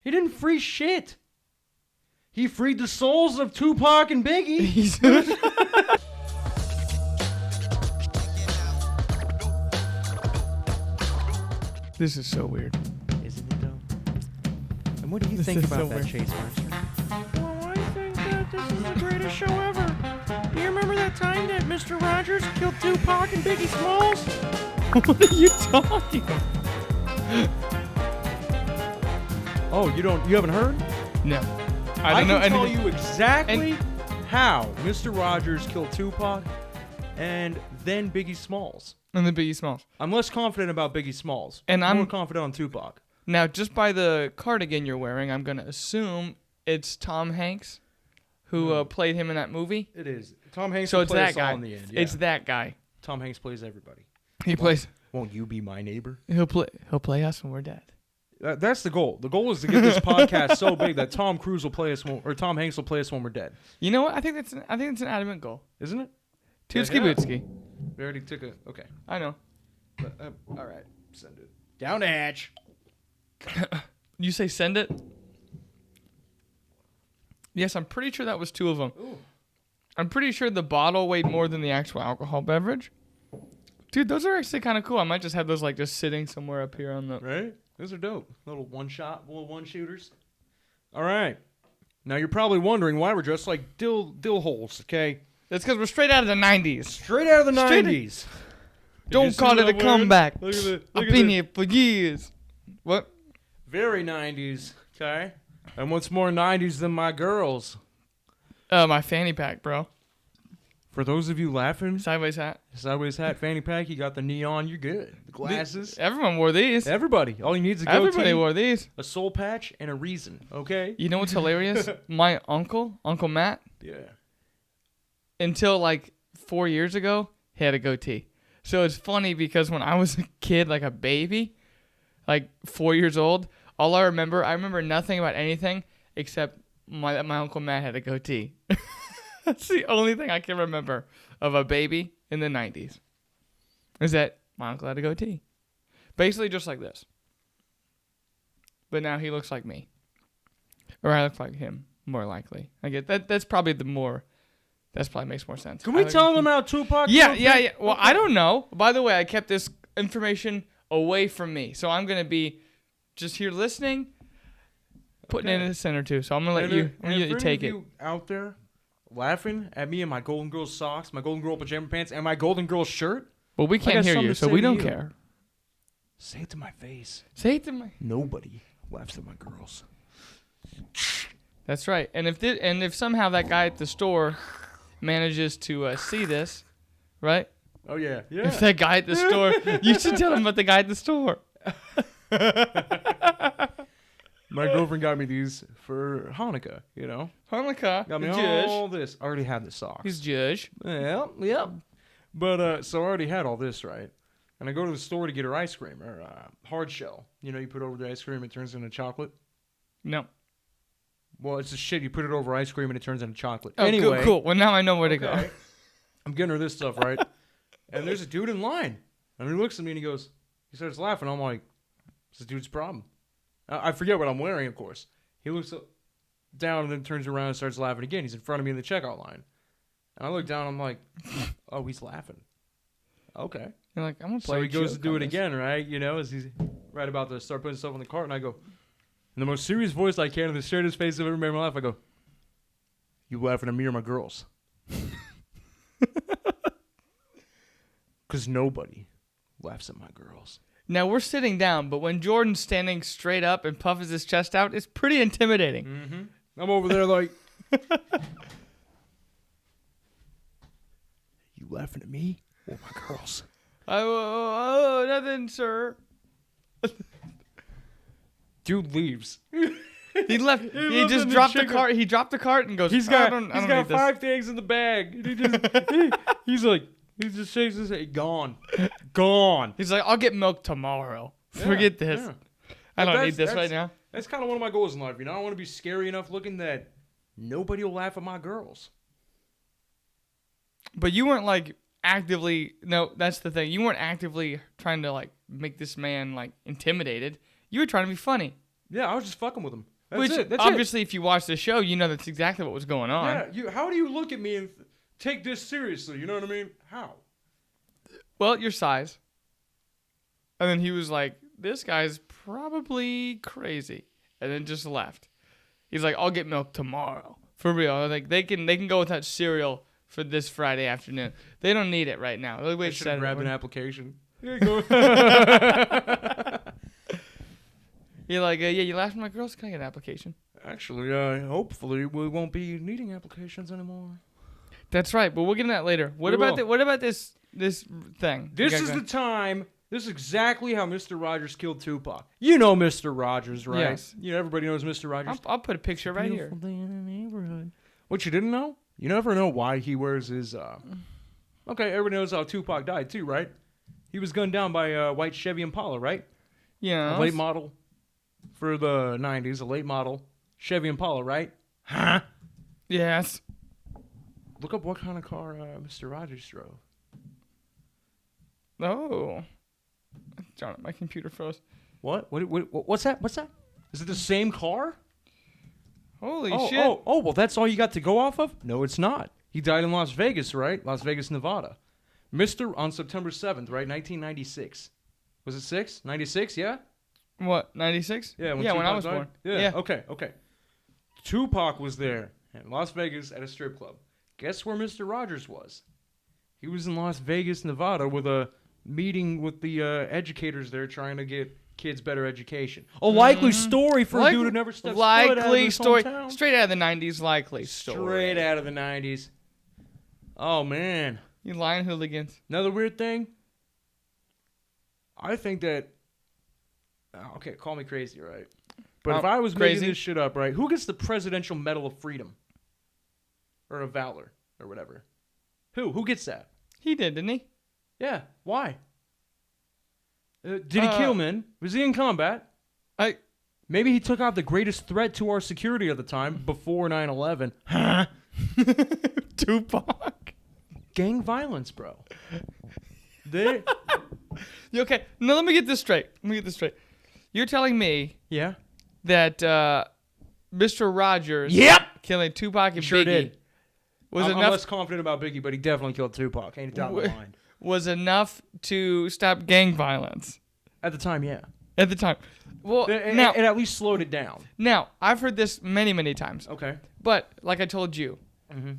He didn't free shit. He freed the souls of Tupac and Biggie. This is so weird. Isn't it, though? And what do you think about that, Chase Mercer? Well, I think that this is the greatest show ever. Do you remember that time that Mr. Rogers killed Tupac and Biggie Smalls? What are you talking about? Oh, you haven't heard? No. I don't know can tell anything. you exactly how Mr. Rogers killed Tupac and then Biggie Smalls. And the Biggie Smalls. I'm less confident about Biggie Smalls. And I'm more I'm confident on Tupac. Now, just by the cardigan you're wearing, I'm gonna assume it's Tom Hanks, who played him in that movie. It is. Tom Hanks So will it's play that us guy. all in the end. Yeah. It's that guy. Tom Hanks plays everybody. He plays. Won't you be my neighbor? He'll play us when we're dead. That's the goal. The goal is to get this podcast so big that Tom Hanks will play us when we're dead. You know what? I think it's an adamant goal. Isn't it? Tootski Yeah. bootski. We already took a... Okay. I know. All right. Send it. Down the hatch. You say send it? Yes, I'm pretty sure that was 2 of them. Ooh. I'm pretty sure the bottle weighed more than the actual alcohol beverage. Dude, those are actually kind of cool. I might just have those like just sitting somewhere up here on the... Right? Those are dope. Little one-shooters. All right. Now you're probably wondering why we're dressed like dill holes, okay? That's because we're straight out of the 90s. Straight out of the Straight 90s. Don't call it a comeback. Look at it. I've been here for years. What? Very 90s, okay? And what's more 90s than my girls? My fanny pack, bro. For those of you laughing, Sideways hat. sideways hat, fanny pack, you got the neon, you're good. The glasses. Everyone wore these. Everybody. All you need is a goatee, Everybody wore these. a soul patch, and a reason, okay? You know what's hilarious? My Uncle Matt, Yeah. until like 4 years ago, he had a goatee. So it's funny because when I was a kid, like a baby, like 4 years old, all I remember nothing about anything except my Uncle Matt had a goatee. That's the only thing I can remember of a baby in the 90s. Is that my uncle had a goatee. Basically just like this. But now he looks like me. Or I look like him, more likely. I get that. That's probably makes more sense. Can we tell them how Tupac... Yeah. Well, I don't know. By the way, I kept this information away from me. So I'm going to be just here listening, putting it in the center too. So I'm going to let you take it. You out there laughing at me in my Golden Girl socks, my Golden Girl pajama pants, and my Golden Girl shirt? Well, we can't hear you, so we don't care. Say it to my face. Say it to my... Nobody laughs at my girls. That's right. And if somehow that guy at the store manages to see this, right? Oh, yeah. Yeah. If that guy at the store... You should tell him about the guy at the store. My girlfriend got me these for Hanukkah, you know? Hanukkah. Got me Jewish. all this. I already had the socks. He's Jewish. Yep. But, so I already had all this, right? And I go to the store to get her ice cream, or hard shell. You know, you put it over the ice cream, it turns into chocolate. No. Well, it's the shit. You put it over ice cream and it turns into chocolate. Oh, anyway, cool. Well, now I know where to go. I'm getting her this stuff, right? And there's a dude in line. And he looks at me and he starts laughing. I'm like, it's this dude's problem. I forget what I'm wearing, of course. He looks down and then turns around and starts laughing again. He's in front of me in the checkout line. And I look down, I'm like, oh, he's laughing. Okay. You're like, I'm going to play So he a goes to joke do on it this. again, right? You know, as he's right about to start putting stuff in the cart. And I go, in the most serious voice I can, in the straightest face I've ever made in my life, I go, you laughing at me or my girls? Because nobody laughs at my girls. Now, we're sitting down, but when Jordan's standing straight up and puffs his chest out, it's pretty intimidating. Mm-hmm. I'm over there like, you laughing at me or my girls? Oh, nothing, sir. Dude leaves. He left. He left just in the dropped the chicken. cart. He dropped the cart and goes. He's I got don't need this." 5 things in the bag. And he's like, he just shakes his head. Gone. He's like, I'll get milk tomorrow. Forget this. Yeah. I But don't need this right that's- now. That's kind of one of my goals in life. You know, I want to be scary enough looking that nobody will laugh at my girls. But you weren't like actively. No, that's the thing. You weren't actively trying to like make this man like intimidated. You were trying to be funny. Yeah, I was just fucking with him. That's Which, it. That's obviously, if you watch the show, you know that's exactly what was going on. Yeah, how do you look at me and take this seriously? You know what I mean? How? Well, your size. And then he was like, this guy's probably crazy. And then just left. He's like, I'll get milk tomorrow. For real. Like, they can go without cereal for this Friday afternoon. They don't need it right now. I should have grabbed an application. Here you go. You're like, yeah, you laughed at my girls? Can I get an application? Actually, hopefully we won't be needing applications anymore. That's right, but we'll get into that later. What about this thing? This is the time. This is exactly how Mr. Rogers killed Tupac. You know Mr. Rogers, right? Yes. You know, everybody knows Mr. Rogers. I'll put a picture right here. Beautiful day in the neighborhood. What you didn't know? You never know why he wears his. Okay, everybody knows how Tupac died too, right? He was gunned down by a white Chevy Impala, right? Yeah. A late model for the 90s, a late model Chevy Impala, right? Huh? Yes. Look up what kind of car Mr. Rogers drove. Oh. John, my computer froze. What? What's that? What's that? Is it the same car? Holy Oh, shit. well, that's all you got to go off of? No, it's not. He died in Las Vegas, right? Las Vegas, Nevada. On September 7th, right? 1996. Was it 6? 96, yeah? What, 96? Yeah, when I was died? born. Yeah, okay. Tupac was there in Las Vegas at a strip club. Guess where Mr. Rogers was? He was in Las Vegas, Nevada with a meeting with the educators there trying to get kids better education. A likely story for a dude who never stepped foot out of his hometown. Straight out of the 90s, likely story. Straight out of the 90s. Oh, man. You lying hooligans. Another weird thing. I think that... Okay, call me crazy, right? But if I was making this shit up, right, who gets the Presidential Medal of Freedom? Or of Valor, or whatever. Who gets that? He did, didn't he? Yeah, why? Did he kill men? Was he in combat? Maybe he took out the greatest threat to our security at the time, before 9/11. Huh? Tupac. Gang violence, bro. Okay, now let me get this straight. You're telling me Yeah? that Mr. Rogers killing Tupac and Sure Biggie did. was I'm enough less confident about Biggie, but he definitely killed Tupac. Ain't down the line. was enough to stop gang violence At the time, yeah. at the time. Well, It now at least slowed it down. I've heard this many, many times. Okay. But like I told you, Mm-hmm.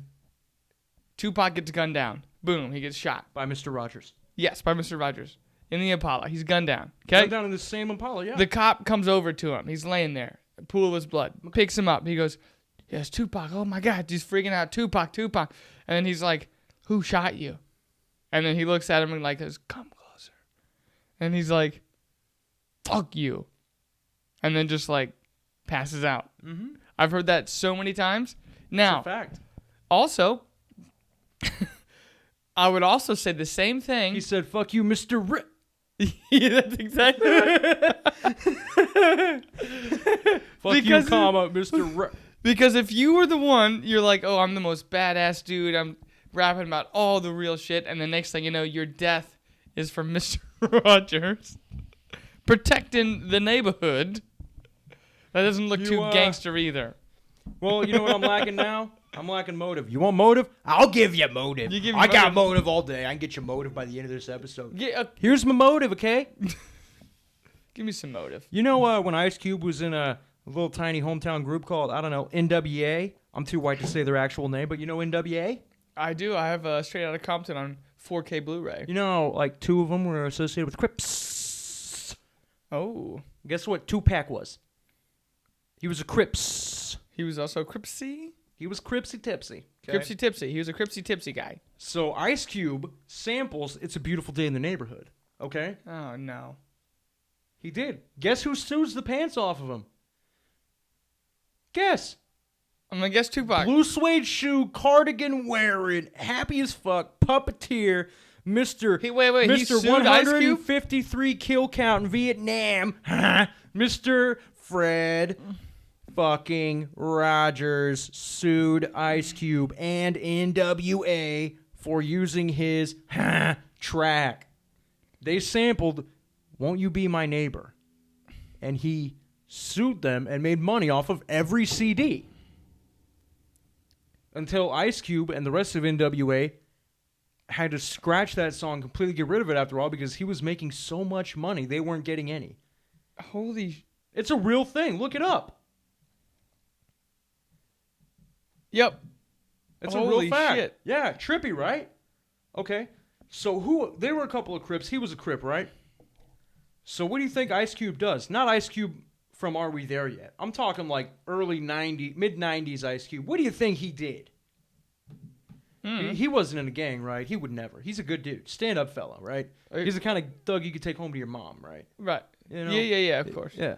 Tupac gets gunned down. Boom, he gets shot. By Mr. Rogers. Yes, by Mr. Rogers in the Impala. He's gunned down. Okay. Gunned down in the same Impala, yeah. The cop comes over to him. He's laying there, a pool of his blood. Picks him up. He goes, "Yes, Tupac. Oh my God!" He's freaking out. Tupac. And then he's like, "Who shot you?" And then he looks at him and like goes, "Come closer." And he's like, "Fuck you." And then just like passes out. Mm-hmm. I've heard that so many times. Now, It's a fact. also, I would also say the same thing. He said, "Fuck you, Mr. Yeah, that's exactly right. Fuck you, comma, Mr. Because if you were the one, you're like, oh, I'm the most badass dude. I'm rapping about all the real shit. And the next thing you know, your death is from Mr. Rogers. Protecting the neighborhood. That doesn't look too gangster either. Well, you know what I'm lacking now? I'm lacking motive. You want motive? I'll give you motive. I got motive all day. I can get you motive by the end of this episode. Here's my motive, okay? Give me some motive. You know when Ice Cube was in a little tiny hometown group called, I don't know, NWA? I'm too white to say their actual name, but you know NWA? I do. I have Straight Outta Compton on 4K Blu-ray. You know, like 2 of them were associated with Crips. Oh. Guess what Tupac was? He was a Crips. He was also Cripsy? He was Cripsy-tipsy. Okay? Cripsy-tipsy. He was a Cripsy-tipsy guy. So Ice Cube samples It's a Beautiful Day in the Neighborhood. Okay? Oh, no. He did. Guess who sues the pants off of him? Guess. I'm going to guess Tupac. Blue suede shoe, cardigan wearing, happy as fuck, puppeteer, Mr. He Mr. sued Ice Cube? 153 kill count in Vietnam. Mr. Fred fucking Rogers sued Ice Cube and NWA for using his track. They sampled Won't You Be My Neighbor, and he sued them and made money off of every CD. Until Ice Cube and the rest of NWA had to scratch that song, completely get rid of it after all, because he was making so much money, they weren't getting any. Holy... It's a real thing. Look it up. Yep. It's Holy a real fact. shit. Yeah, trippy, right? Okay. So there were a couple of Crips. He was a Crip, right? So what do you think Ice Cube does? Not Ice Cube from Are We There Yet? I'm talking like mid-90s Ice Cube. What do you think he did? He wasn't in a gang, right? He would never. He's a good dude. Stand-up fella, right? He's the kind of thug you could take home to your mom, right? Right. You know? Yeah, of course. Yeah.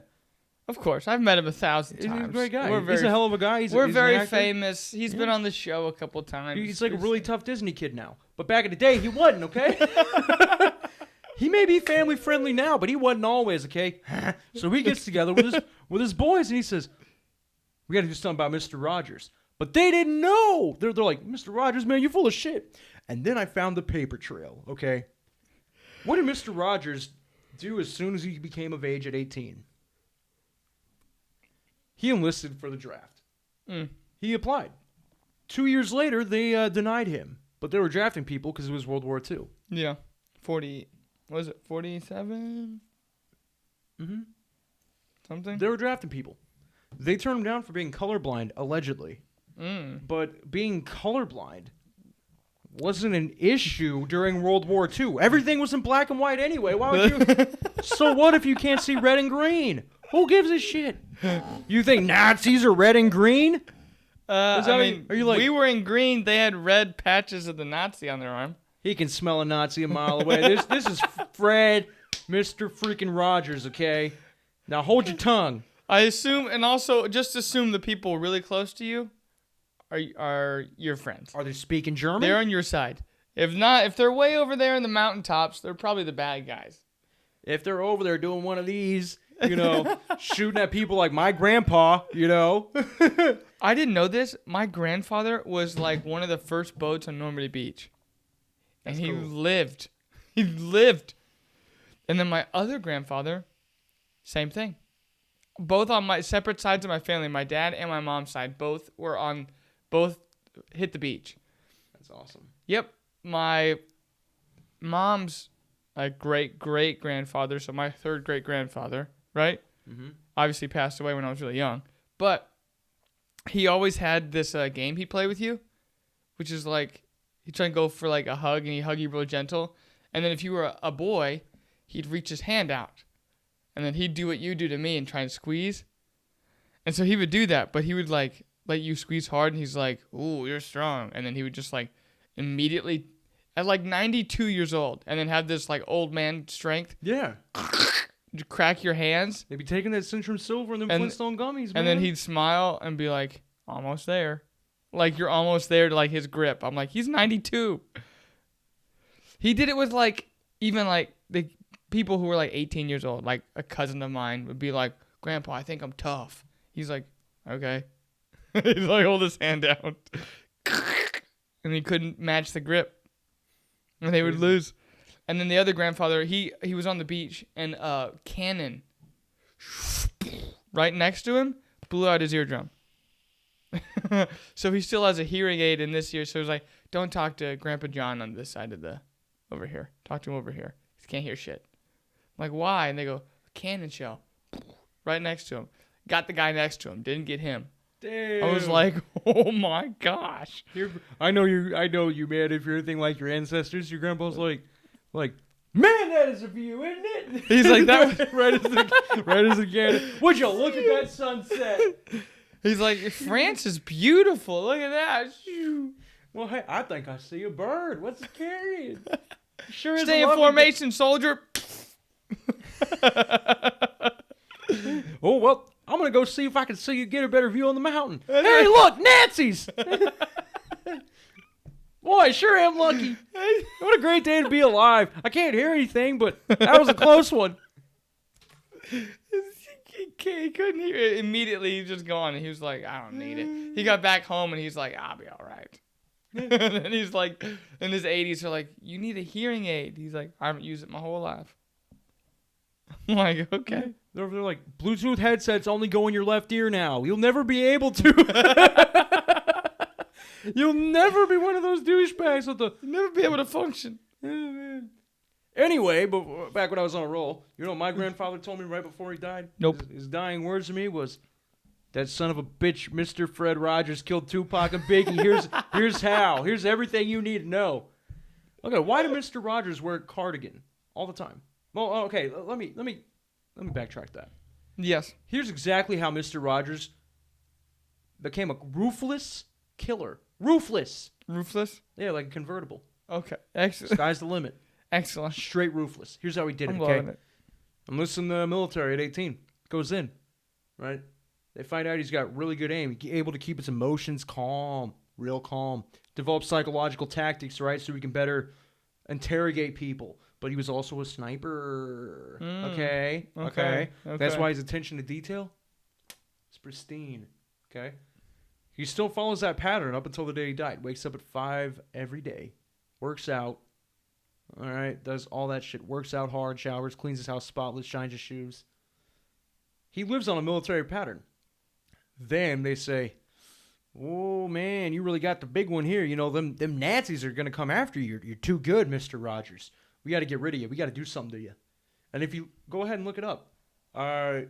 Of course. I've met him 1,000 times. He's a great guy. He's a hell of a guy. He's very an actor. famous. He's been on the show a couple times. He's like a really tough Disney kid now. But back in the day, he wasn't, okay? He may be family friendly now, but he wasn't always, okay? So he gets together with his boys and he says, we got to do something about Mr. Rogers. But they didn't know. They're like, Mr. Rogers, man, you're full of shit. And then I found the paper trail, okay? What did Mr. Rogers do as soon as he became of age at 18? He enlisted for the draft. He applied. 2 years later, they denied him. But they were drafting people because it was World War II. Yeah. 40... Was it 47? Something? They were drafting people. They turned him down for being colorblind, allegedly. But being colorblind wasn't an issue during World War II. Everything was in black and white anyway. Why would you? So what if you can't see red and green? Who gives a shit? You think Nazis are red and green? I mean, are you like, we were in green. They had red patches of the Nazi on their arm. He can smell a Nazi a mile away. This is Fred, Mr. freaking Rogers, okay? Now hold your tongue. I assume, and also just assume the people really close to you are your friends. Are they speaking German? They're on your side. If not, if they're way over there in the mountaintops, they're probably the bad guys. If they're over there doing one of these, shooting at people like my grandpa, I didn't know this. My grandfather was like one of the first boats on Normandy Beach. And he lived. He lived. And then my other grandfather, same thing. Both on my separate sides of my family, my dad and my mom's side, both hit the beach. That's awesome. Yep. My mom's great-great-grandfather, so my third great-grandfather, right? Obviously passed away when I was really young. But he always had this game he'd play with you, which is like, he'd try and go for like a hug, and he'd hug you real gentle. And then if you were a boy, he'd reach his hand out. And then he'd do what you do to me and try and squeeze. And so he would do that, but he would like let you squeeze hard, and he's like, ooh, you're strong. And then he would just like immediately, at like 92 years old, and then have this like old man strength. Yeah. Crack your hands. They'd be taking that Centrum Silver and them Flintstone gummies, man. And then he'd smile and be like, almost there. Like, you're almost there to, like, his grip. I'm like, he's 92. He did it with, like, even, like, the people who were, like, 18 years old. Like, a cousin of mine would be like, Grandpa, I think I'm tough. He's like, okay. He's like, hold his hand out. And he couldn't match the grip. And they would lose. And then the other grandfather, he was on the beach, and a cannon right next to him blew out his eardrum. So he still has a hearing aid in this year. So he's like, don't talk to Grandpa John on this side of over here. Talk to him over here. He can't hear shit. I'm like, why? And they go, cannon shell. Right next to him. Got the guy next to him. Didn't get him. Damn. I was like, oh my gosh. I know you, man. If you're anything like your ancestors, your grandpa's like, man, that is a view, isn't it? He's like, that was right as a cannon. Would you look at that sunset? He's like, France is beautiful. Look at that. Well, hey, I think I see a bird. What's it carrying? Sure is. Stay in formation, soldier. Oh, well, I'm going to go see if I can see you get a better view on the mountain. Hey, look, Nazis! Boy, sure am lucky. What a great day to be alive. I can't hear anything, but that was a close one. He couldn't hear it. Immediately, he's just gone. And he was like, I don't need it. He got back home, and he's like, I'll be all right. And then he's like, in his 80s, they're like, you need a hearing aid. He's like, I haven't used it my whole life. I'm like, okay. They're like, Bluetooth headsets only go in your left ear now. You'll never be able to. You'll never be one of those douchebags with the... You'll never be able to function. Anyway, but back when I was on a roll, you know what my grandfather told me right before he died? Nope. His dying words to me was, that son of a bitch, Mr. Fred Rogers, killed Tupac and Biggie. Here's how. Here's everything you need to know. Okay, why did Mr. Rogers wear a cardigan all the time? Well, okay, let me backtrack that. Yes. Here's exactly how Mr. Rogers became a ruthless killer. Ruthless. Ruthless? Yeah, like a convertible. Okay. Excellent. Sky's the limit. Excellent. Straight ruthless. Here's how he did it, I'm okay? loving it. I'm listening to the military at 18. Goes in, right? They find out he's got really good aim. He's able to keep his emotions calm, real calm. Develop psychological tactics, right? So he can better interrogate people. But he was also a sniper. Okay. That's why his attention to detail is pristine. Okay. He still follows that pattern up until the day he died. Wakes up at 5 every day. Works out. All right. Does all that shit. Works out hard. Showers. Cleans his house spotless. Shines his shoes. He lives on a military pattern. Then they say, oh, man, you really got the big one here. You know, them Nazis are going to come after you. You're too good, Mr. Rogers. We got to get rid of you. We got to do something to you. And if you go ahead and look it up,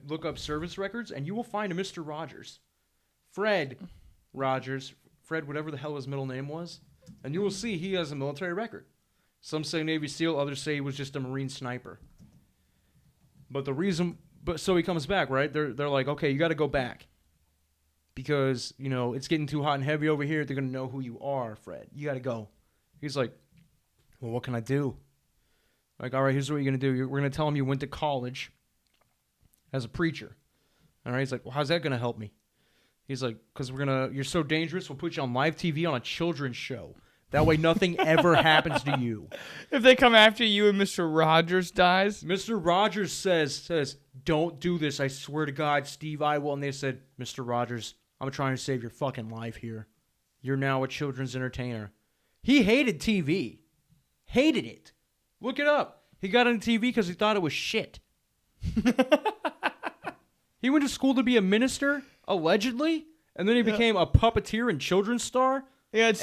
look up service records, and you will find a Mr. Rogers. Fred Rogers, Fred, whatever the hell his middle name was, and you will see he has a military record. Some say Navy SEAL, others say he was just a Marine sniper. But so he comes back, right? They're like, okay, you got to go back. Because, you know, it's getting too hot and heavy over here. They're going to know who you are, Fred. You got to go. He's like, well, what can I do? Like, all right, here's what you're going to do. We're going to tell him you went to college as a preacher. All right? He's like, well, how's that going to help me? He's like, because you're so dangerous, we'll put you on live TV on a children's show. That way nothing ever happens to you. If they come after you and Mr. Rogers dies? Mr. Rogers says, don't do this. I swear to God, Steve, I will. And they said, Mr. Rogers, I'm trying to save your fucking life here. You're now a children's entertainer. He hated TV. Hated it. Look it up. He got on TV because he thought it was shit. He went to school to be a minister, allegedly, and then he became a puppeteer and children's star. Yeah,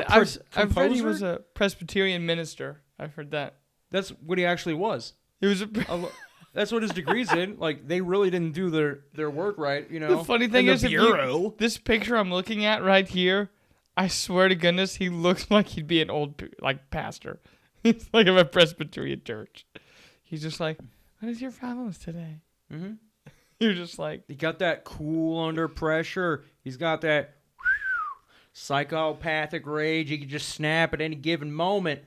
I've heard he was a Presbyterian minister. I've heard that. That's what he actually was. He was that's what his degree's in. Like, they really didn't do their work right, you know. The funny thing is, this picture I'm looking at right here, I swear to goodness, he looks like he'd be an old, like, pastor. He's like of a Presbyterian church. He's just like, what is your problems today? Mm-hmm. You're just like... He got that cool under pressure. He's got that psychopathic rage. He can just snap at any given moment.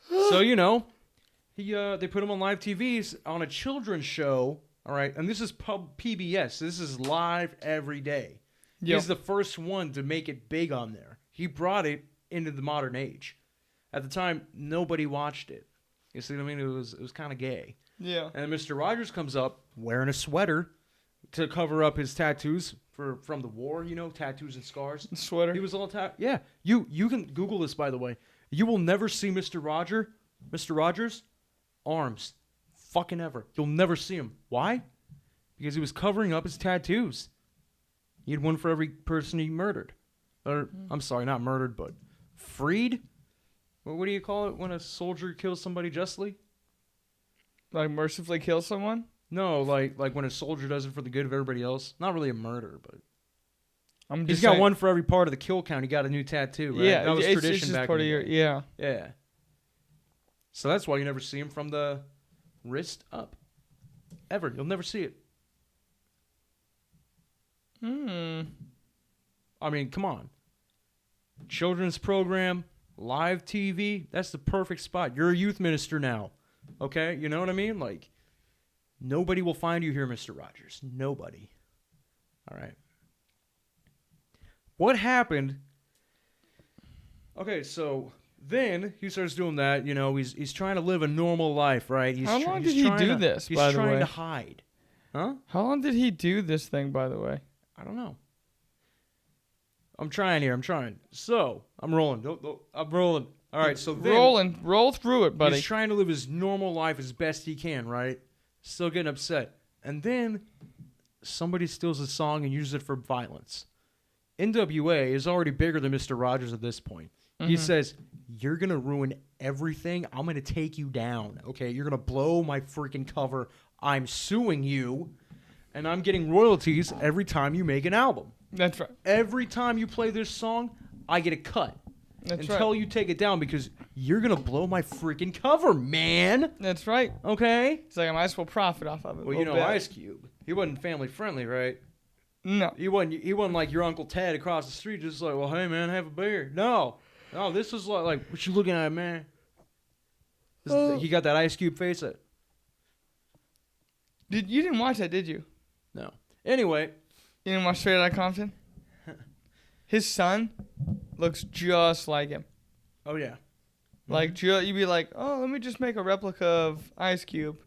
So, you know, they put him on live TVs on a children's show. All right. And this is PBS. This is live every day. Yep. He's the first one to make it big on there. He brought it into the modern age. At the time, nobody watched it. You see what I mean? It was kind of gay. Yeah. And Mr. Rogers comes up wearing a sweater to cover up his tattoos from the war, you know, tattoos and scars. Sweater. He was all yeah. You can Google this, by the way. You will never see Mr. Rogers arms. Fucking ever. You'll never see him. Why? Because he was covering up his tattoos. He had one for every person he murdered. Or, I'm sorry, not murdered, but freed? What do you call it when a soldier kills somebody justly? Like mercifully kill someone? No, like when a soldier does it for the good of everybody else. Not really a murder, but he's got one for every part of the kill count. He got a new tattoo, right? Yeah, that was tradition it's just back part in of your Yeah. So that's why you never see him from the wrist up. Ever. You'll never see it. I mean, come on. Children's program, live TV, that's the perfect spot. You're a youth minister now. Okay? You know what I mean? Like, nobody will find you here, Mr. Rogers. Nobody. All right. What happened? Okay, so then he starts doing that. You know, he's trying to live a normal life, right? How long did he do this, by the way? He's trying to hide. Huh? How long did he do this thing, by the way? I don't know. I'm trying here. So, I'm rolling. I'm rolling. All right, so then... Roll through it, buddy. He's trying to live his normal life as best he can, right? Still getting upset. And then somebody steals a song and uses it for violence. NWA is already bigger than Mr. Rogers at this point. He says, you're going to ruin everything. I'm going to take you down. Okay, you're going to blow my freaking cover. I'm suing you. And I'm getting royalties every time you make an album. That's right. Every time you play this song, I get a cut. That's until you take it down because you're going to blow my freaking cover, man. That's right. Okay? It's like I might as well profit off of it. Well, you know, Ice Cube, he wasn't family friendly, right? No. He wasn't like your Uncle Ted across the street just like, well, hey, man, have a beer. No, this is like what you looking at, man? He got that Ice Cube face. You didn't watch that, did you? No. Anyway. You didn't watch Straight Outta Compton? His son looks just like him. Oh, yeah. Like, you'd be like, oh, let me just make a replica of Ice Cube.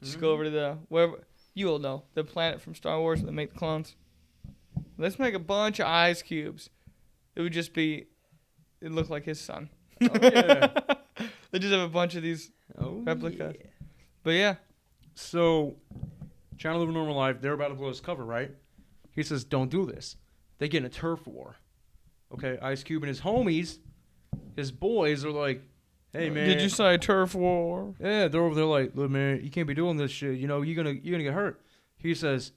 Just go over to wherever, you will know, the planet from Star Wars that make the clones. Let's make a bunch of Ice Cubes. It would just be, it looked like his son. Oh, yeah. They just have a bunch of these replicas. Yeah. But yeah. So, trying to live a normal life, they're about to blow his cover, right? He says, don't do this. They get in a turf war. Okay, Ice Cube and his homies, his boys are like, hey, man. Did you say turf war? Yeah, they're over there like, look, man, you can't be doing this shit. You know, you're gonna get hurt. He says,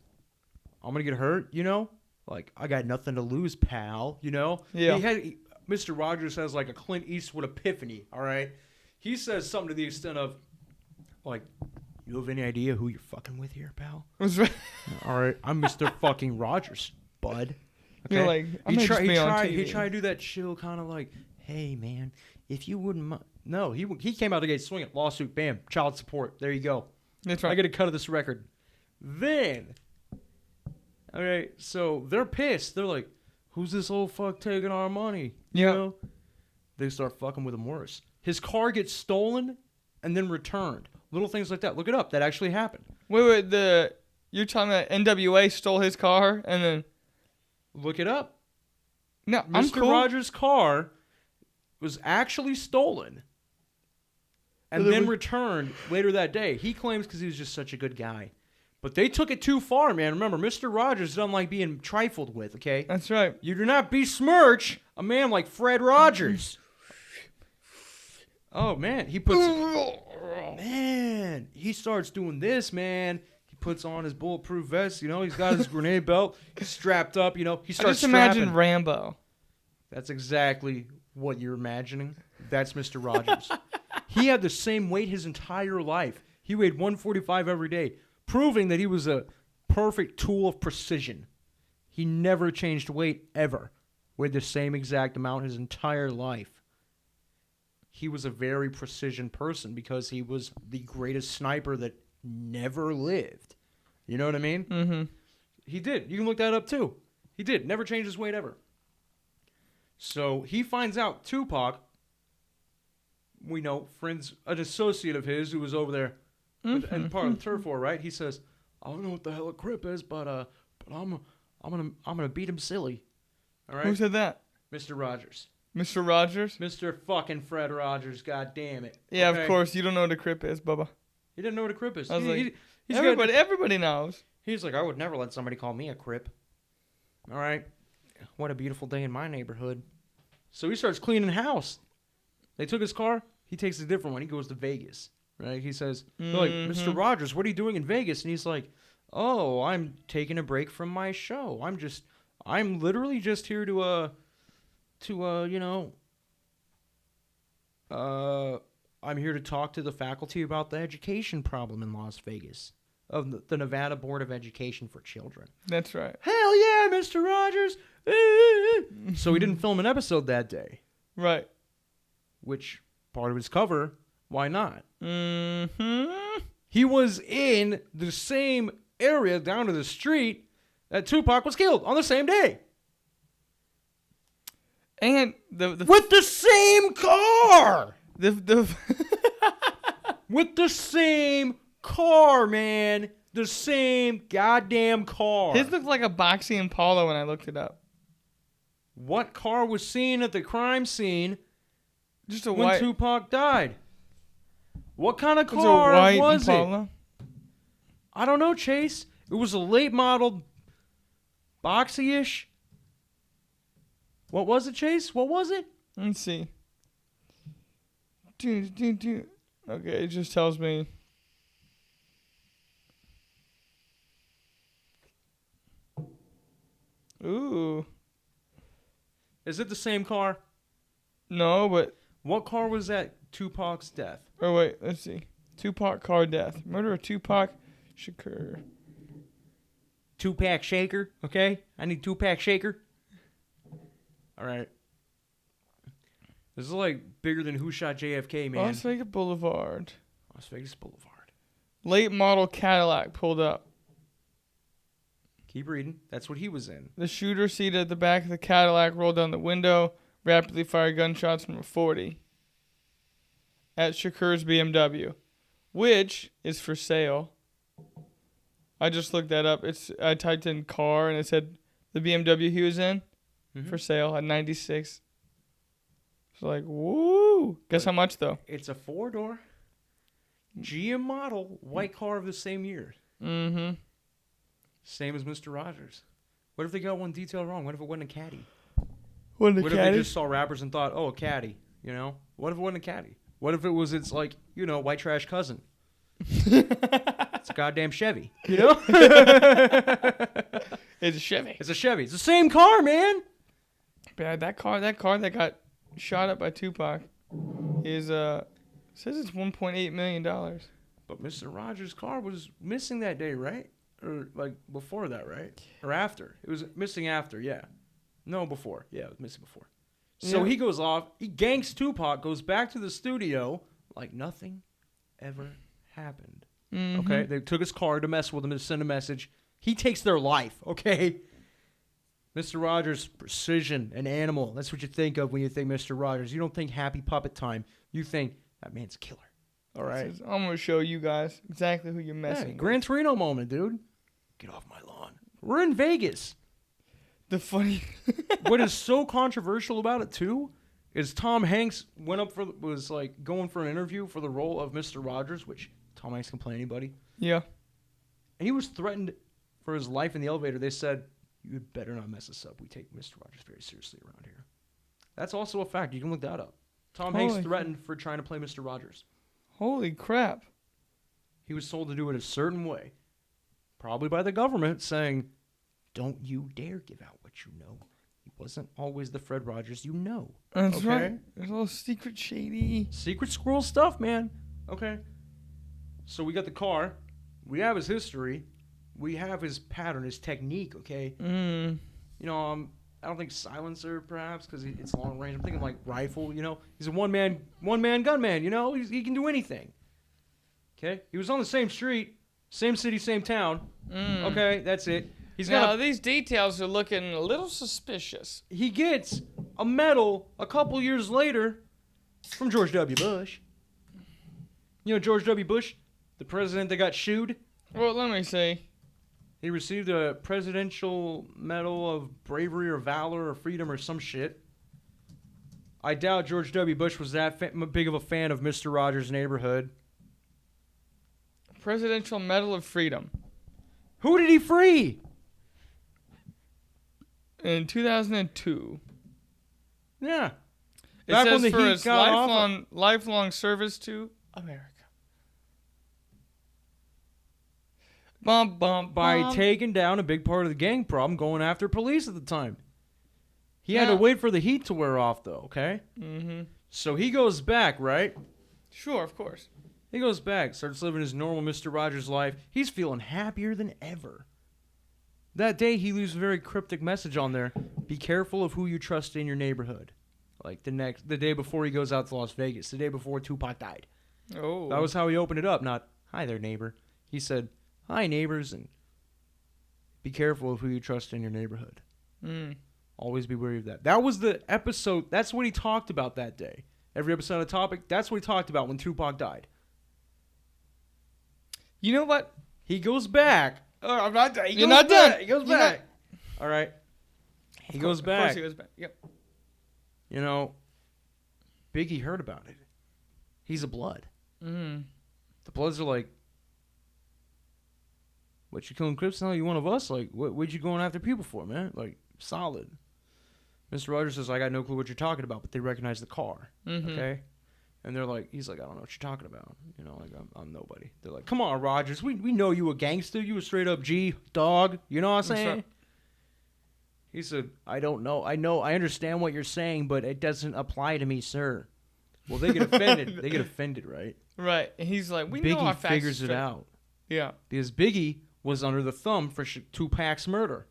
I'm gonna get hurt, you know? Like, I got nothing to lose, pal, you know? Yeah. Mr. Rogers has like a Clint Eastwood epiphany, all right? He says something to the extent of, like, you have any idea who you're fucking with here, pal? That's right. All right, I'm Mr. fucking Rogers, bud. Okay? You're like, he tried to do that chill kind of like, hey, man, if you wouldn't mind. No, he came out the gate swinging. Lawsuit, bam, child support. There you go. That's right. I get a cut of this record. Then, okay, so they're pissed. They're like, who's this old fuck taking our money? You know? They start fucking with him worse. His car gets stolen and then returned. Little things like that. Look it up. That actually happened. Wait, you're talking about NWA stole his car and then... Look it up. No, Mr. I'm cool. Rogers' car was actually stolen and then returned later that day. He claims because he was just such a good guy. But they took it too far, man. Remember, Mr. Rogers doesn't like being trifled with, okay? That's right. You do not besmirch a man like Fred Rogers. Oh, man. He starts doing this, man. He puts on his bulletproof vest, you know. He's got his grenade belt. He's strapped up, you know. He starts imagine strapping. Rambo. That's exactly what you're imagining. That's Mr. Rogers. He had the same weight his entire life. He weighed 145 every day, proving that he was a perfect tool of precision. He never changed weight, ever. Weighed the same exact amount his entire life. He was a very precision person because he was the greatest sniper that never lived. You know what I mean? Mm-hmm. He did. You can look that up, too. He did. Never changed his weight, ever. So he finds out Tupac, we know, an associate of his who was over there and part of the turf war, right? He says, I don't know what the hell a Crip is, but I'm gonna beat him silly. All right? Who said that? Mr. Rogers. Mr. Rogers? Mr. fucking Fred Rogers, god damn it. Yeah, okay? Of course. You don't know what a Crip is, Bubba. He didn't know what a Crip is. I was everybody knows. He's like, I would never let somebody call me a Crip. All right? What a beautiful day in my neighborhood. So he starts cleaning house. They took his car. He takes a different one. He goes to Vegas. Right? He says, they're like, Mr. Rogers, what are you doing in Vegas? And he's like, oh, I'm taking a break from my show. I'm literally just here I'm here to talk to the faculty about the education problem in Las Vegas of the Nevada Board of Education for Children. That's right. Hell yeah, Mr. Rogers. So he didn't film an episode that day. Right. Which, part of his cover, why not? Mm-hmm. He was in the same area down to the street that Tupac was killed on the same day. And with the same car. The with the same car, man. The same goddamn car. His looked like a boxy Impala when I looked it up. What car was seen at the crime scene just when white Tupac died? What kind of was car a white was Impala? it? I don't know, Chase. It was a late model, boxy-ish. What was it, Chase? What was it? Let's see. Okay, it just tells me. Ooh. Is it the same car? No, but. What car was at Tupac's death? Oh, wait. Let's see. Tupac car death. Murder of Tupac Shakur. Two-pack shaker, okay? I need two-pack shaker. All right. This is like bigger than Who Shot JFK, man. Las Vegas Boulevard. Las Vegas Boulevard. Late model Cadillac pulled up. Keep reading. That's what he was in. The shooter seated at the back of the Cadillac rolled down the window, rapidly fired gunshots from a 40 at Shakur's BMW, which is for sale. I just looked that up. I typed in car and it said the BMW he was in for sale at 96. It's like, woo! Guess how much though? It's a 4-door GM model, white car of the same year. Mm-hmm. Same as Mr. Rogers. What if they got one detail wrong? What if it wasn't a caddy? What if they just saw rappers and thought, oh, a caddy, you know? What if it wasn't a caddy? What if it was its like, you know, white trash cousin? It's a goddamn Chevy, you know? It's a Chevy. It's a Chevy. It's the same car, man. Yeah, that car that got shot up by Tupac is says it's $1.8 million. But Mr. Rogers' car was missing that day, right? Or like before that, right? Or after? It was missing after, yeah. No, before. Yeah, it was missing before. So he goes off. He ganks Tupac, goes back to the studio like nothing ever happened. Mm-hmm. Okay? They took his car to mess with him to send a message. He takes their life, okay? Mr. Rogers, precision, an animal. That's what you think of when you think Mr. Rogers. You don't think happy puppet time. You think that man's a killer. All right? I'm going to show you guys exactly who you're messing with. Gran Torino moment, dude. Get off my lawn. We're in Vegas. The funny... What is so controversial about it, too, is Tom Hanks was like going for an interview for the role of Mr. Rogers, which Tom Hanks can play anybody. Yeah. And he was threatened for his life in the elevator. They said, you better not mess this up. We take Mr. Rogers very seriously around here. That's also a fact. You can look that up. Tom Hanks threatened for trying to play Mr. Rogers. Holy crap. He was told to do it a certain way. Probably by the government saying, don't you dare give out what you know. He wasn't always the Fred Rogers you know. That's right. There's a little secret shady. Secret squirrel stuff, man. Okay. So we got the car. We have his history. We have his pattern, his technique, okay? Mm. You know, I don't think silencer, perhaps, because it's long range. I'm thinking like rifle, you know? He's a one-man gunman, you know? He can do anything. Okay? He was on the same street, same city, same town. Mm. Okay, that's it. These details are looking a little suspicious. He gets a medal a couple years later from George W. Bush. You know George W. Bush, the president that got shooed? Well, let me see. He received a presidential medal of bravery or valor or freedom or some shit. I doubt George W. Bush was that big of a fan of Mr. Rogers' Neighborhood. Presidential Medal of Freedom. Who did he free? In 2002. Yeah. It says for his lifelong service to America. By taking down a big part of the gang problem, going after police at the time. He had to wait for the heat to wear off, though, okay? Mm-hmm. So he goes back, right? Sure, of course. He goes back, starts living his normal Mr. Rogers life. He's feeling happier than ever. That day, he leaves a very cryptic message on there. Be careful of who you trust in your neighborhood. Like the day before he goes out to Las Vegas, the day before Tupac died. Oh. That was how he opened it up, not, hi there, neighbor. He said, hi, neighbors, and be careful of who you trust in your neighborhood. Mm. Always be wary of that. That was the episode. That's what he talked about that day. Every episode of Topic, that's what he talked about when Tupac died. You know what? He goes back. Oh, I'm not done. You're not done. He goes back. All right. He goes back. Of course he goes back. Yep. You know, Biggie heard about it. He's a Blood. Mm. The Bloods are like, What, you killing Crips now? You one of us? Like, what you going after people for, man? Like, solid. Mr. Rogers says, I got no clue what you're talking about, but they recognize the car. Mm-hmm. Okay? And they're like, he's like, I don't know what you're talking about. You know, like, I'm nobody. They're like, come on, Rogers. We know you a gangster. You a straight up G dog. You know what I'm saying? He said, I don't know. I understand what you're saying, but it doesn't apply to me, sir. Well, they get offended. They get offended, right? Right. And he's like, we Biggie know our facts figures it out. Yeah. Because Biggie was under the thumb for Tupac's murder.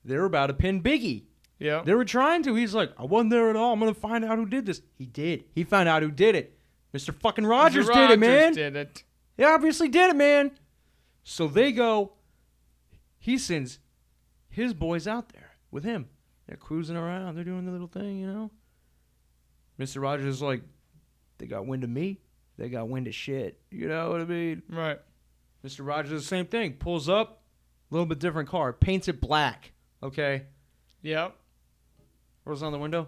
They were about to pin Biggie. Yeah. They were trying to. He's like, I wasn't there at all. I'm going to find out who did this. He did. He found out who did it. Mr. fucking Rogers did it, man. Did it. He obviously did it, man. So they go. He sends his boys out there with him. They're cruising around. They're doing the little thing, you know. Mr. Rogers is like, they got wind of me. They got wind of shit. You know what I mean? Right. Mr. Rogers, the same thing. Pulls up, a little bit different car. Paints it black. Okay? Yep. Rolls on the window.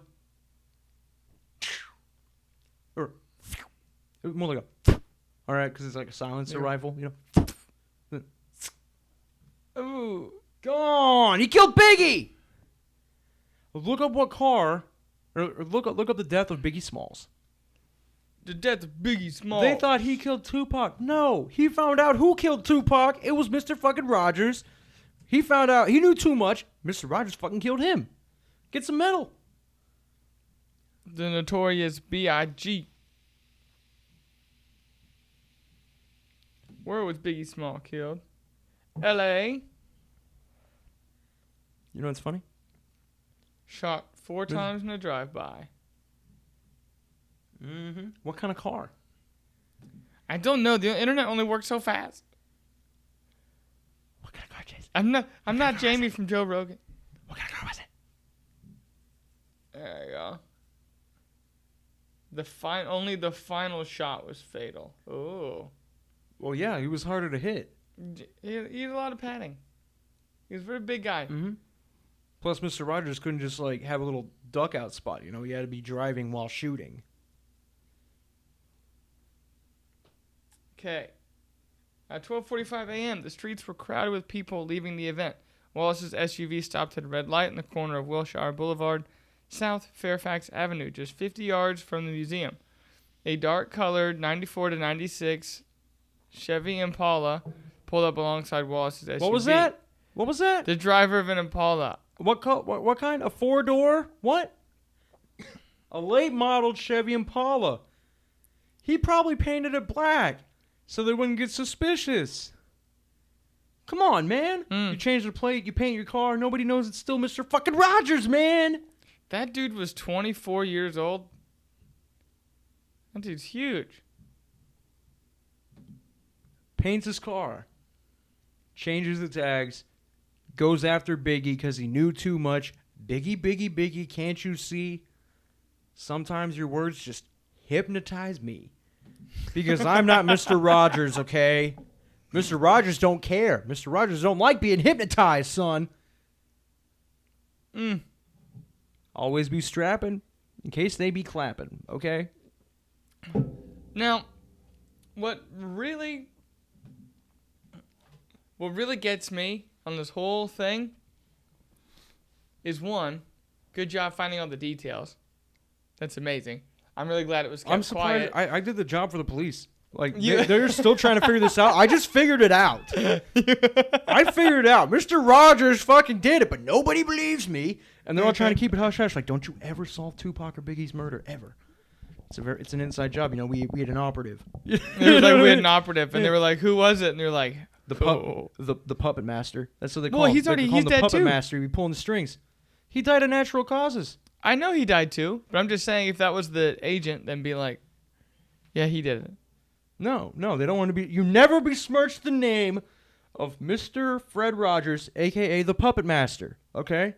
Or more like a. All right, because it's like a silencer rifle, you know. Ooh. Gone. He killed Biggie. Look up what car, or look up the death of Biggie Smalls. The death of Biggie Smalls. They thought he killed Tupac. No, he found out who killed Tupac. It was Mr. fucking Rogers. He found out he knew too much. Mr. Rogers fucking killed him. Get some medal. The notorious B.I.G. Where was Biggie Small killed? L.A. You know what's funny? Shot 4 times in a drive-by. Mm-hmm. What kind of car? I don't know. The internet only works so fast. What kind of car, Chase? I'm not Jamie from Joe Rogan. What kind of car was it? There you go. Only the final shot was fatal. Oh. Well, yeah, he was harder to hit. He had a lot of padding. He was a very big guy. Mm-hmm. Plus, Mr. Rogers couldn't just like have a little duck out spot. You know, he had to be driving while shooting. Okay. At 12:45 a.m., the streets were crowded with people leaving the event. Wallace's SUV stopped at a red light in the corner of Wilshire Boulevard, South Fairfax Avenue, just 50 yards from the museum. A dark-colored 94 to 96 Chevy Impala pulled up alongside Wallace's SUV. What was that? What was that? The driver of an Impala. What kind? A 4-door? What? A late model Chevy Impala. He probably painted it black so they wouldn't get suspicious. Come on, man. You change the plate, you paint your car, nobody knows it's still Mr. fucking Rogers, man. That dude was 24 years old. That dude's huge. Paints his car. Changes the tags. Goes after Biggie because he knew too much. Biggie, Biggie, Biggie, can't you see? Sometimes your words just hypnotize me. Because I'm not Mr. Rogers, okay? Mr. Rogers don't care. Mr. Rogers don't like being hypnotized, son. Always be strapping in case they be clapping, okay? Now, what really gets me on this whole thing is, one, good job finding all the details. That's amazing. I'm really glad it was kept I'm surprised. quiet. I did the job for the police. Like, they're still trying to figure this out. I just figured it out. I figured it out. Mr. Rogers fucking did it, but nobody believes me. And they're all trying to keep it hush-hush. Like, don't you ever solve Tupac or Biggie's murder, ever. It's an inside job. You know, we had an operative. It was like we had an operative, and they were like, "Who was it?" And they're like, the puppet master. That's what they call Well, him. he's They call him he's the dead puppet too. master. He be pulling the strings. He died of natural causes. I know he died too, but I'm just saying if that was the agent, then be like, yeah, he did it. No, they don't want to be. You never besmirch the name of Mr. Fred Rogers, a.k.a. the Puppet Master, okay?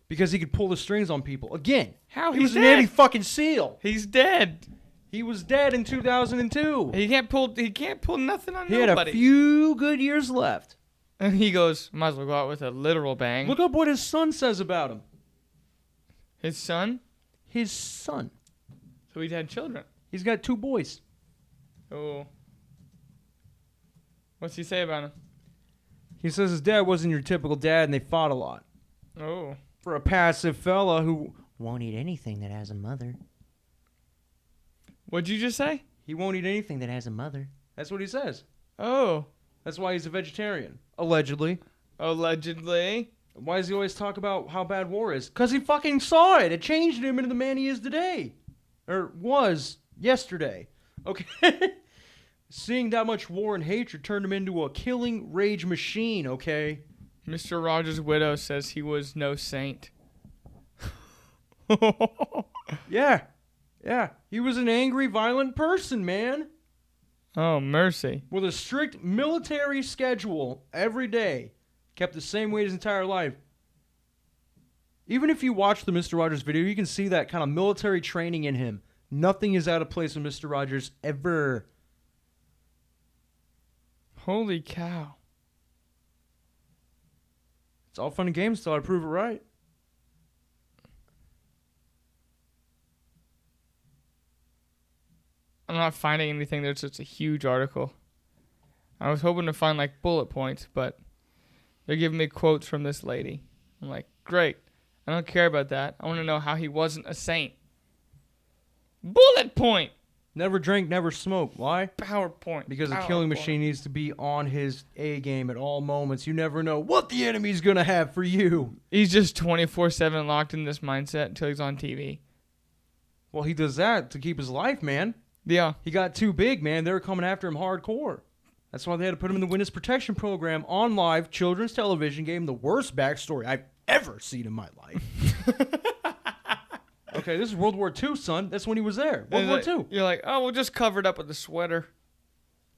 Because he could pull the strings on people. Again, How? he He's was a dead. Navy fucking SEAL. He's dead. He was dead in 2002. He can't pull nothing on He nobody. had a few good years left. And he goes, might as well go out with a literal bang. Look up what his son says about him. His son? His son. So he's had children. He's got 2 boys. Oh. What's he say about him? He says his dad wasn't your typical dad, and they fought a lot. Oh. For a passive fella who Won't eat anything that has a mother. What'd you just say? he won't eat anything. That has a mother. That's what he says. Oh. That's why he's a vegetarian, allegedly. Allegedly. Why does he always talk about how bad war is? Because he fucking saw it. It changed him into the man he is today. Or was yesterday. Okay? Seeing that much war and hatred turned him into a killing rage machine, okay? Mr. Rogers' widow says he was no saint. Yeah. Yeah. He was an angry, violent person, man. Oh, mercy. With a strict military schedule every day. Kept the same weight his entire life. Even if you watch the Mr. Rogers video, you can see that kind of military training in him. Nothing is out of place with Mr. Rogers ever. Holy cow. It's all fun and games until I prove it right. I'm not finding anything. There's just a huge article. I was hoping to find like bullet points, but they're giving me quotes from this lady. I'm like, great. I don't care about that. I want to know how he wasn't a saint. Bullet point. Never drink, never smoke. Why? PowerPoint. Because a killing machine needs to be on his A game at all moments. You never know what the enemy's going to have for you. He's just 24/7 locked in this mindset until he's on TV. Well, he does that to keep his life, man. Yeah. He got too big, man. They were coming after him hardcore. That's why they had to put him in the witness protection program on live children's television. Gave him the worst backstory I've ever seen in my life. Okay, this is World War II, son. That's when he was there. World War II. You're like, oh, we'll just cover it up with a sweater.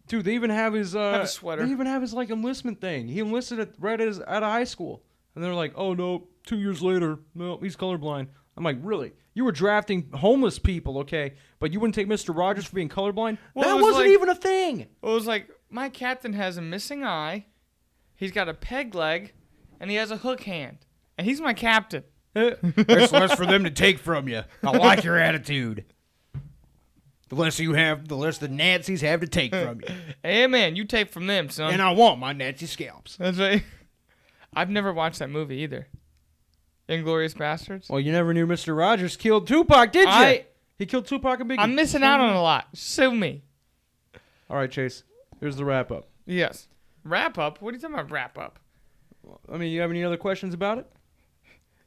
Dude, they even have his Have a sweater. They even have his like enlistment thing. He enlisted out of high school. And they're like, oh no, 2 years later, no, he's colorblind. I'm like, really? You were drafting homeless people, okay, but you wouldn't take Mr. Rogers for being colorblind? Well, that it was wasn't like- even a thing. It was like, my captain has a missing eye, he's got a peg leg, and he has a hook hand. And he's my captain. That's less for them to take from you. I like your attitude. The less you have, the less the Nazis have to take from you. Hey, man, you take from them, son. And I want my Nazi scalps. That's right. I've never watched that movie either. Inglourious Bastards. Well, you never knew Mr. Rogers killed Tupac, did you? He killed Tupac and Biggie. I'm missing out on a lot. Sue me. All right, Chase. Here's the wrap up. Yes. Wrap up? What are you talking about, wrap up? I mean, you have any other questions about it?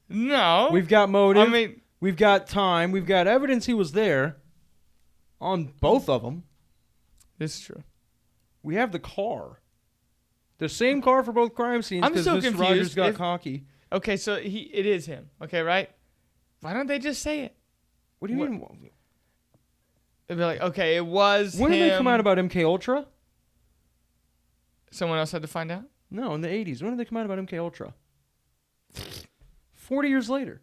No. We've got motive. I mean, we've got time. We've got evidence he was there on both of them. this is true. We have the car. The same car for both crime scenes I'm because so Mr. confused. Rogers got If- cocky. Okay, so it is him. Okay, right? Why don't they just say it? What do you What- mean? They'd be like, okay, it was When him. did they come out about MK Ultra? Someone else had to find out? No, in the 80s. When did they come out about MK Ultra? 40 years later.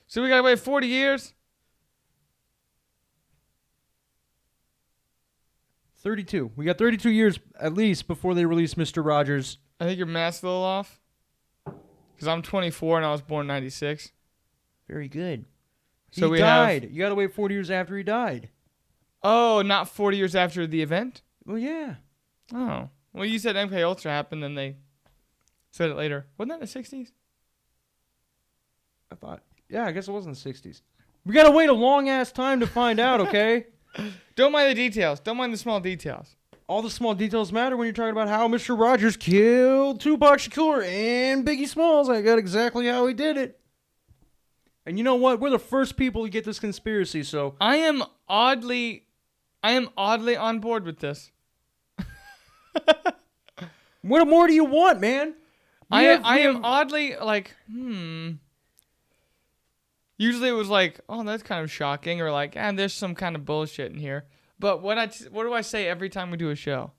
So we gotta wait 40 years? 32. We got 32 years at least before they released Mr. Rogers. I think your math's a little off. Because I'm 24 and I was born 96. Very good. So He we died. You got to wait 40 years after he died. Oh, not 40 years after the event? Well, yeah. Oh. Well, you said MK Ultra happened, then they said it later. Wasn't that in the 60s? I thought. Yeah, I guess it was in the 60s. We got to wait a long ass time to find out, okay? Don't mind the details. Don't mind the small details. All the small details matter when you're talking about how Mr. Rogers killed Tupac Shakur and Biggie Smalls. I got exactly how he did it. And you know what? We're the first people to get this conspiracy, so I am oddly on board with this. what more do you want, man? I am oddly like, Usually it was like, oh, that's kind of shocking, or like, there's some kind of bullshit in here. But what do I say every time we do a show?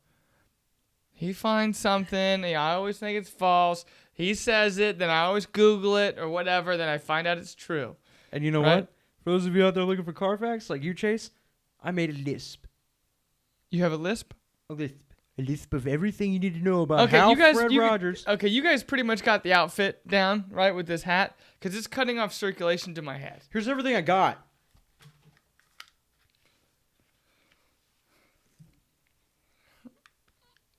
He finds something, I always think it's false. He says it, then I always Google it or whatever, then I find out it's true. And you know Right? what? For those of you out there looking for car facts, like you, Chase, I made a lisp. You have a lisp? A lisp. A lisp of everything you need to know about Okay, how you guys, Fred Rogers. Okay, you guys pretty much got the outfit down, right, with this hat, because it's cutting off circulation to my head. Here's everything I got.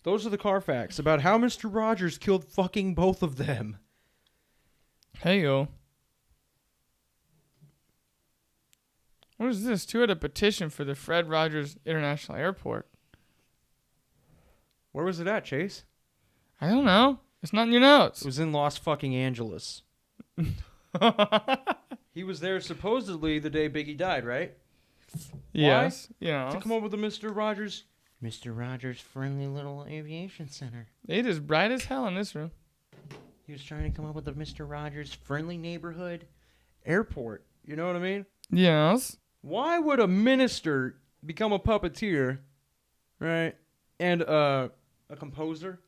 Those are the car facts about how Mr. Rogers killed fucking both of them. Hey, yo. What is this? 2 had a petition for the Fred Rogers International Airport. Where was it at, Chase? I don't know. It's not in your notes. It was in Los fucking Angeles. He was there supposedly the day Biggie died, right? Yes. Why? You know. To come up with the Mr. Rogers friendly little aviation center. It is bright as hell in this room. He was trying to come up with a Mr. Rogers friendly neighborhood airport. You know what I mean? Yes. Why would a minister become a puppeteer, right? And a composer,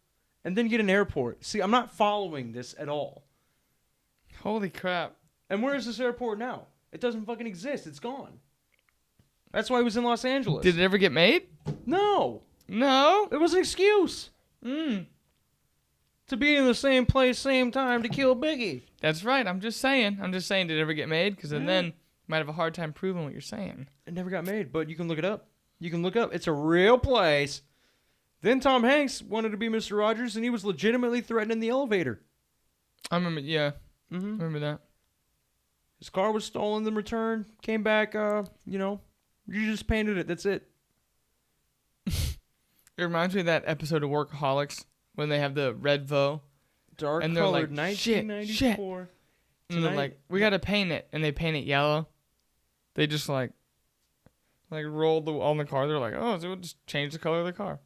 and then get an airport? See, I'm not following this at all. Holy crap. And where is this airport now? It doesn't fucking exist. It's gone. That's why he was in Los Angeles. Did it ever get made? No. No. It was an excuse. To be in the same place, same time to kill Biggie. That's right. I'm just saying. Did it ever get made? Because then you might have a hard time proving what you're saying. It never got made, but you can look it up. It's a real place. Then Tom Hanks wanted to be Mr. Rogers, and he was legitimately threatening the elevator. I remember, yeah. Mm-hmm. I remember that. His car was stolen, then returned, came back, you just painted it. That's it. It reminds me of that episode of Workaholics when they have the red Vo. Dark and they're colored, like, 1994. And they're like, we got to paint it. And they paint it yellow. They just like rolled on the car. They're like, oh, so we'll just change the color of the car.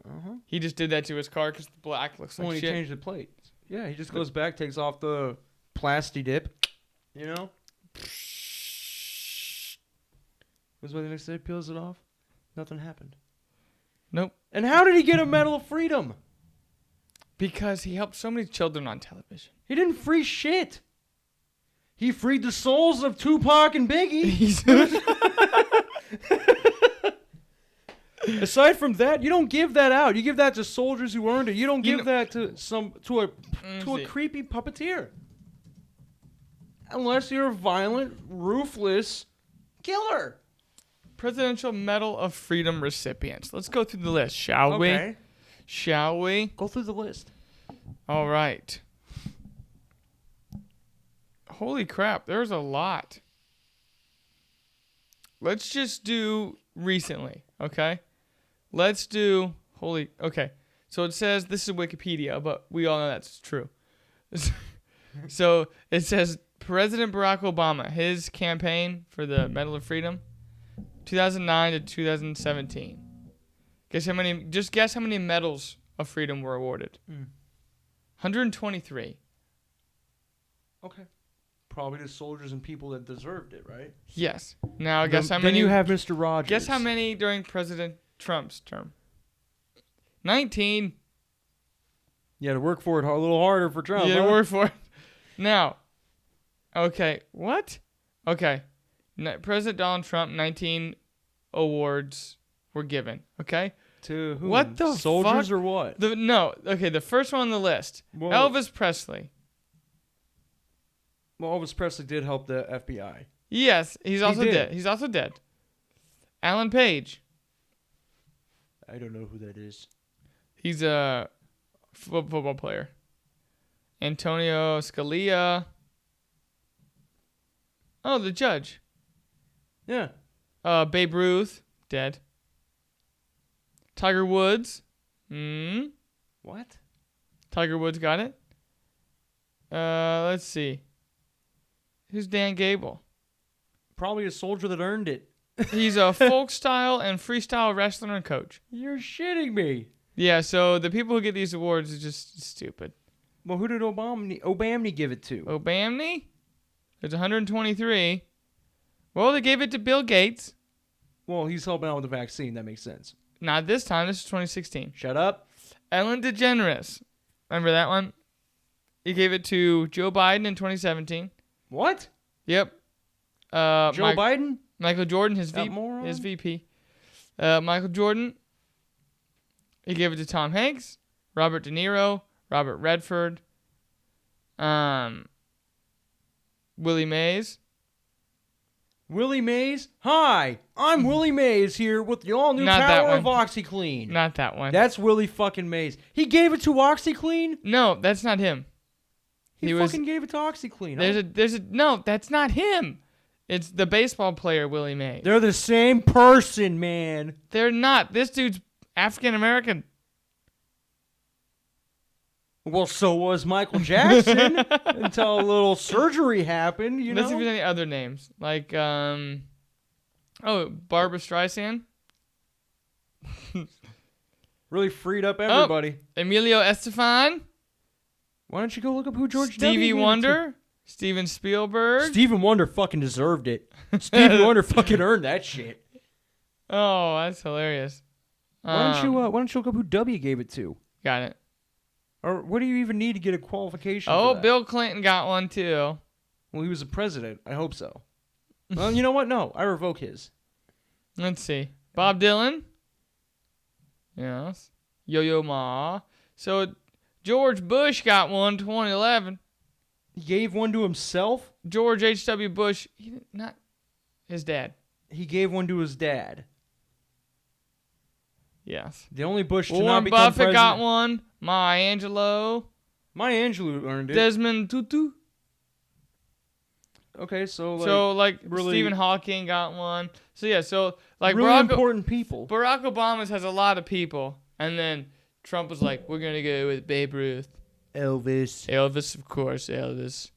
Uh-huh. He just did that to his car because the black looks like When shit. he changed the plate. Yeah, he just goes back, takes off the plasti dip, Was what the next day, peels it off. Nothing happened. Nope. And how did he get a Medal of Freedom? Because he helped so many children on television. He didn't free shit. He freed the souls of Tupac and Biggie. Aside from that, you don't give that out. You give that to soldiers who earned it. You don't give that to a creepy puppeteer. Unless you're a violent, ruthless killer. Presidential Medal of Freedom recipients. Let's go through the list, shall we? Shall we? Go through the list. All right. Holy crap, there's a lot. Let's just do recently, okay? Let's do okay. So it says, this is Wikipedia, but we all know that's true. So it says President Barack Obama, his campaign for the Medal of Freedom, 2009 to 2017. Guess how many medals of freedom were awarded? 123. Okay. Probably to soldiers and people that deserved it, right? Yes. Now guess how many. Then you have Mr. Rogers. Guess how many during President Trump's term? 19. You had to work for it a little harder for Trump. You had to work for it. Now, okay, what? Okay. President Donald Trump, 19 awards were given, okay? To whom? What the soldiers fuck? or what? The first one on the list. Whoa. Elvis Presley. Well, Elvis Presley did help the FBI. Yes, he's also did. dead. He's also dead. Alan Page. I don't know who that is. He's a football player. Antonio Scalia. Oh, the judge. Yeah. Babe Ruth, dead. Tiger Woods. What? Tiger Woods got it. Let's see. Who's Dan Gable? Probably a soldier that earned it. He's a folk style and freestyle wrestler and coach. You're shitting me. Yeah, so the people who get these awards is just stupid. Well, who did Obama give it to? Obama? There's 123. Well, they gave it to Bill Gates. Well, he's helping out with the vaccine. That makes sense. Not this time. This is 2016. Shut up. Ellen DeGeneres. Remember that one? He gave it to Joe Biden in 2017. What? Yep. Joe Biden? Michael Jordan, his VP. Michael Jordan. He gave it to Tom Hanks, Robert De Niro, Robert Redford, Willie Mays. Willie Mays. Hi, I'm Willie Mays here with the all-new Not that power of one. OxyClean. Not that one. That's Willie fucking Mays. He gave it to OxyClean? No, that's not him. He was- fucking gave it to OxyClean. No, that's not him. It's the baseball player Willie Mays. They're the same person, man. They're not. This dude's African American. Well, so was Michael Jackson until a little surgery happened, you Let's see if know? there's any other names. Like, Barbara Streisand. Really freed up everybody. Emilio Estefan. Why don't you go look up who George W. Stevie gave it to? Wonder. Steven Spielberg. Stephen Wonder fucking deserved it. Stevie Wonder fucking earned that shit. Oh, that's hilarious. Why don't you look up who W gave it to? Got it. Or what do you even need to get a qualification Oh, for that? Bill Clinton got one too. Well, he was a president. I hope so. Well, you know what? No, I revoke his. Let's see. Bob Dylan. Yes. Yo-Yo Ma. So George Bush got one 2011. He gave one to himself? George H.W. Bush. Not his dad. He gave one to his dad. Yes. The only Bush to Warren not become Buffett president. got one. Maya Angelou. Maya Angelou earned it. Desmond Tutu. Okay, so really, Stephen Hawking got one. So yeah, so like really important people. Barack Obama has a lot of people, and then Trump was like, "We're gonna go with Babe Ruth." Elvis. Of course, Elvis.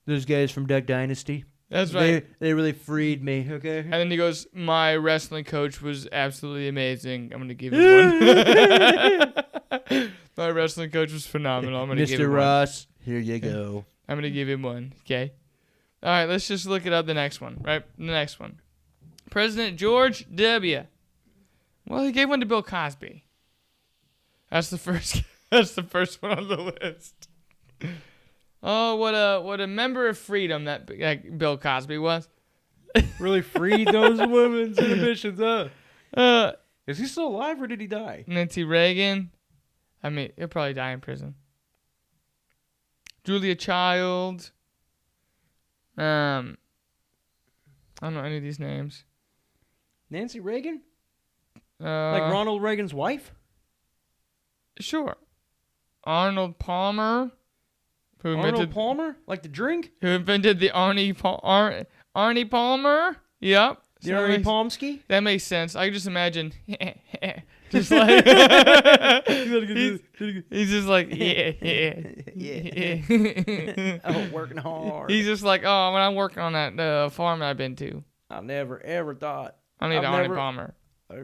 Those guys from Duck Dynasty. That's right. They really freed me, okay? And then he goes, "My wrestling coach was absolutely amazing. I'm gonna give him one." My wrestling coach was phenomenal. I'm gonna give him Mr. one. Ross, here you go. I'm gonna give him one. Okay. All right. Let's just look it up. The next one. Right. The next one. President George W. Well, he gave one to Bill Cosby. That's the first. That's the first one on the list. Oh, what a member of freedom that Bill Cosby was. Really freed those women's inhibitions, huh? Is he still alive or did he die? Nancy Reagan. I mean, he'll probably die in prison. Julia Child. I don't know any of these names. Nancy Reagan? Like Ronald Reagan's wife? Sure. Arnold Palmer. Arnold Palmer? Like the drink? Who invented the Arnie Palmer? Yep. The Arnie Palmsky? That makes sense. I can just imagine. Just like he's just like Oh, working hard. He's just like, oh, when I'm working on that farm I've been to, I never ever thought. I need Arnie Palmer. I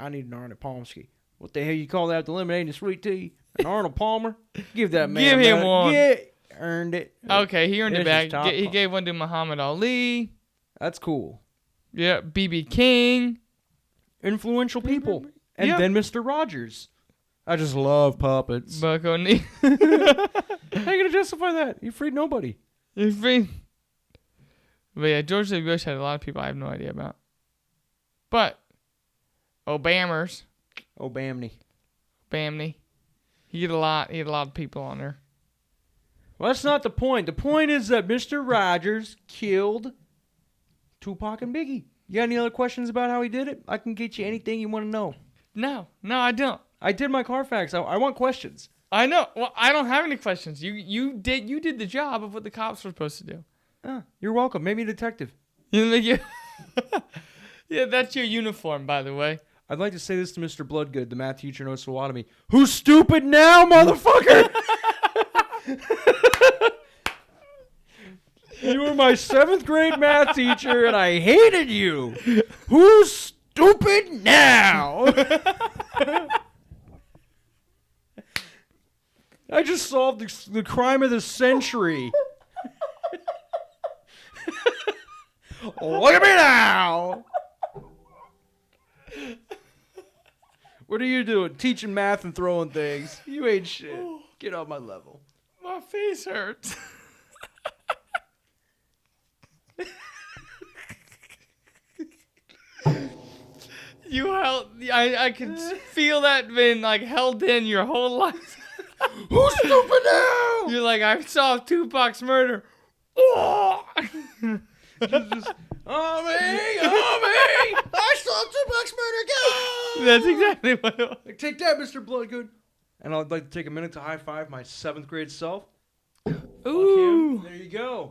need an Arnie Palmsky. What the hell you call that? The lemonade and sweet tea? An Arnold Palmer? Give that man. Give him one. Yeah, earned it. Okay, he earned it This is back. top He gave one to Muhammad Ali. That's cool. Yeah, B.B. King. Influential people. And Yep. then Mr. Rogers. I just love puppets. Buck O'Neill. How are you going to justify that? You freed nobody. You're free. But yeah, George W. Bush had a lot of people I have no idea about. But Obamers. Oh, Bamney. Bamney. He had a lot of people on there. Well, that's not the point. The point is that Mr. Rogers killed Tupac and Biggie. You got any other questions about how he did it? I can get you anything you want to know. No, I don't. I did my Carfax. I want questions. I know. Well, I don't have any questions. You did the job of what the cops were supposed to do. You're welcome. Make me a detective. Yeah, that's your uniform, by the way. I'd like to say this to Mr. Bloodgood, the math teacher in Osawatomie. Who's stupid now, motherfucker? You were my 7th grade math teacher, and I hated you. Who's stupid now? I just solved the crime of the century. Look at me now. What are you doing? Teaching math and throwing things. You ain't shit. Get off my level. My face hurts. You held. I could feel that being like held in your whole life. Who's stupid now? You're like, I saw Tupac's murder. just oh me, I solved Tupac's murder. Go! That's exactly what it was. Like, take that, Mr. Bloodgood. And I'd like to take a minute to high five my 7th grade self. Ooh. There you go.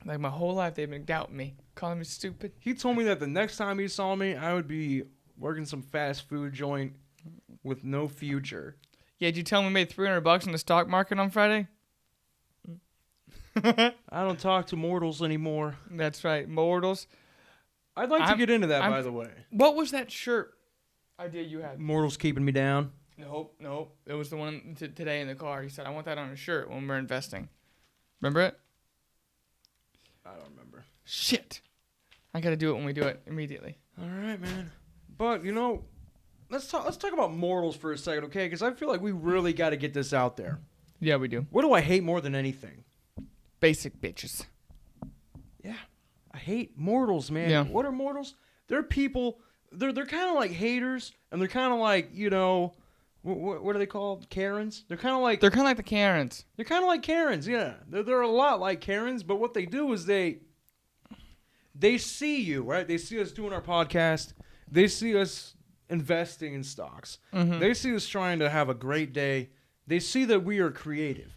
Like my whole life they've been doubting me, calling me stupid. He told me that the next time he saw me, I would be working some fast food joint with no future. Yeah, did you tell me we made $300 in the stock market on Friday? I don't talk to mortals anymore. That's right, mortals. I'd like to get into that, by the way. What was that shirt idea you had? Mortals keeping me down. Nope. It was the one today in the car. He said, I want that on a shirt when we're investing. Remember it? I don't remember. Shit. I got to do it when we do it immediately. All right, man. But, let's talk about mortals for a second, okay? Because I feel like we really got to get this out there. Yeah, we do. What do I hate more than anything? Basic bitches. Yeah. I hate mortals, man. Yeah. What are mortals? They're people, they're kind of like haters, and they're kind of like, what are they called? Karens? They're kind of like the Karens. They're kind of like Karens, yeah. They're a lot like Karens, but what they do is they see you, right? They see us doing our podcast. They see us investing in stocks. Mm-hmm. They see us trying to have a great day. They see that we are creative.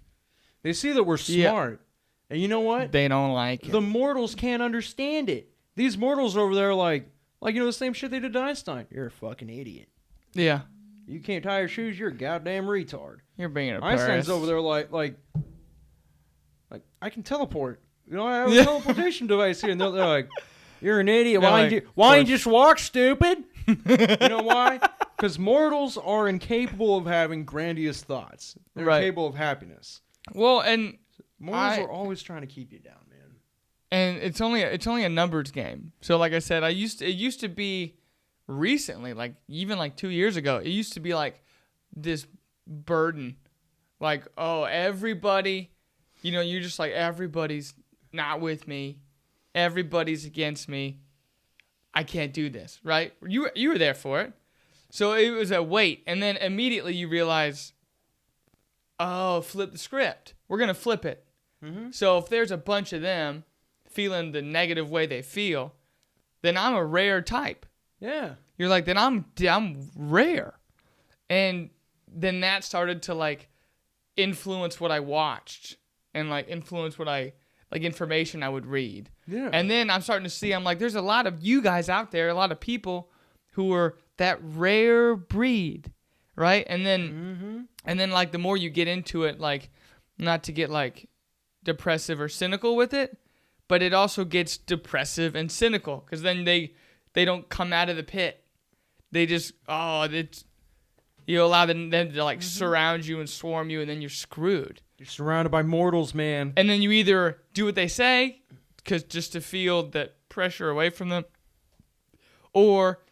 They see that we're smart. Yeah. And you know what? They don't like it. The mortals can't understand it. These mortals over there like the same shit they did to Einstein. You're a fucking idiot. Yeah. You can't tie your shoes, you're a goddamn retard. You're being a Einstein's over there like I can teleport. I have a teleportation device here, and they're like, you're an idiot. Why didn't you just walk, stupid? You know why? Because mortals are incapable of having grandiose thoughts. They're incapable of happiness. Well, and mortals are always trying to keep you down, man. And it's only a numbers game. So like I said, it used to be recently, like even like 2 years ago, it used to be like this burden, like, oh, everybody, you're just like, everybody's not with me, everybody's against me, I can't do this, right? You were there for it, so it was a weight, and then immediately you realize, oh, flip the script, we're gonna flip it. Mm-hmm. So if there's a bunch of them feeling the negative way they feel, then I'm a rare type. Yeah. You're like, then I'm rare. And then that started to like influence what I watched and like influence what information I would read. Yeah. And then I'm starting to see, I'm like, there's a lot of you guys out there, a lot of people who are that rare breed, right? And then like the more you get into it, like not to get like depressive or cynical with it, but it also gets depressive and cynical because then they don't come out of the pit. They just, you allow them to like surround you and swarm you, and then you're screwed. You're surrounded by mortals, man. And then you either do what they say, just to feel that pressure away from them, or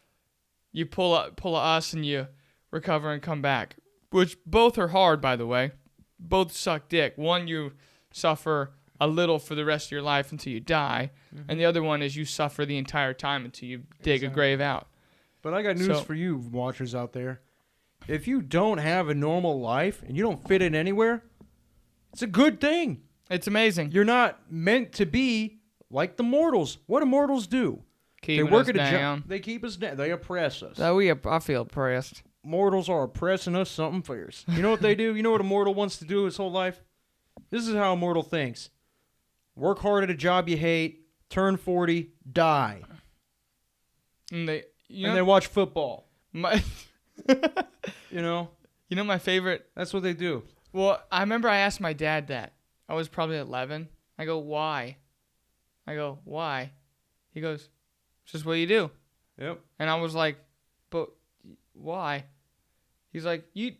you pull a us and you recover and come back, which both are hard, by the way. Both suck dick. One, you suffer a little for the rest of your life until you die, and the other one is you suffer the entire time until you dig a grave out. But I got news for you watchers out there. If you don't have a normal life and you don't fit in anywhere, it's a good thing. It's amazing. You're not meant to be like the mortals. What do mortals do? They work at a job. They keep us down. They oppress us. I feel oppressed. Mortals are oppressing us something fierce. You know what they do? You know what a mortal wants to do his whole life? This is how a mortal thinks. Work hard at a job you hate, turn 40, die. And they watch football. My my favorite. That's what they do. Well, I remember I asked my dad that. I was probably 11. I go, why? Why? He goes, it's just what you do. Yep. And I was like, but why? He's like, you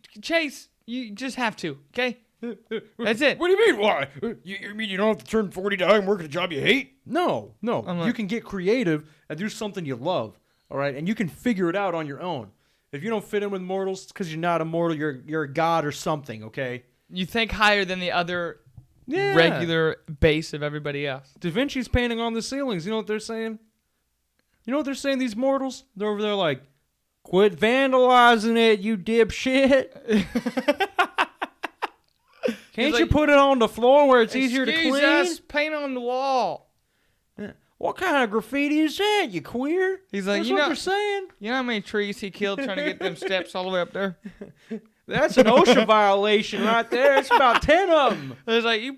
just have to, okay? That's it. What do you mean, why? You mean you don't have to turn 40, die, and work at a job you hate? No. You can get creative and do something you love, all right? And you can figure it out on your own. If you don't fit in with mortals, it's because you're not a mortal. You're a god or something, okay? You think higher than the other regular base of everybody else. Da Vinci's painting on the ceilings. You know what they're saying? These mortals? They're over there like, quit vandalizing it, you dipshit. Can't you put it on the floor where it's easier to clean? Jesus, paint on the wall. What kind of graffiti is that, you queer? He's like, That's you what know, they're saying. you know how many trees he killed trying to get them steps all the way up there? That's an OSHA violation right there. It's about 10 of them. It's like, you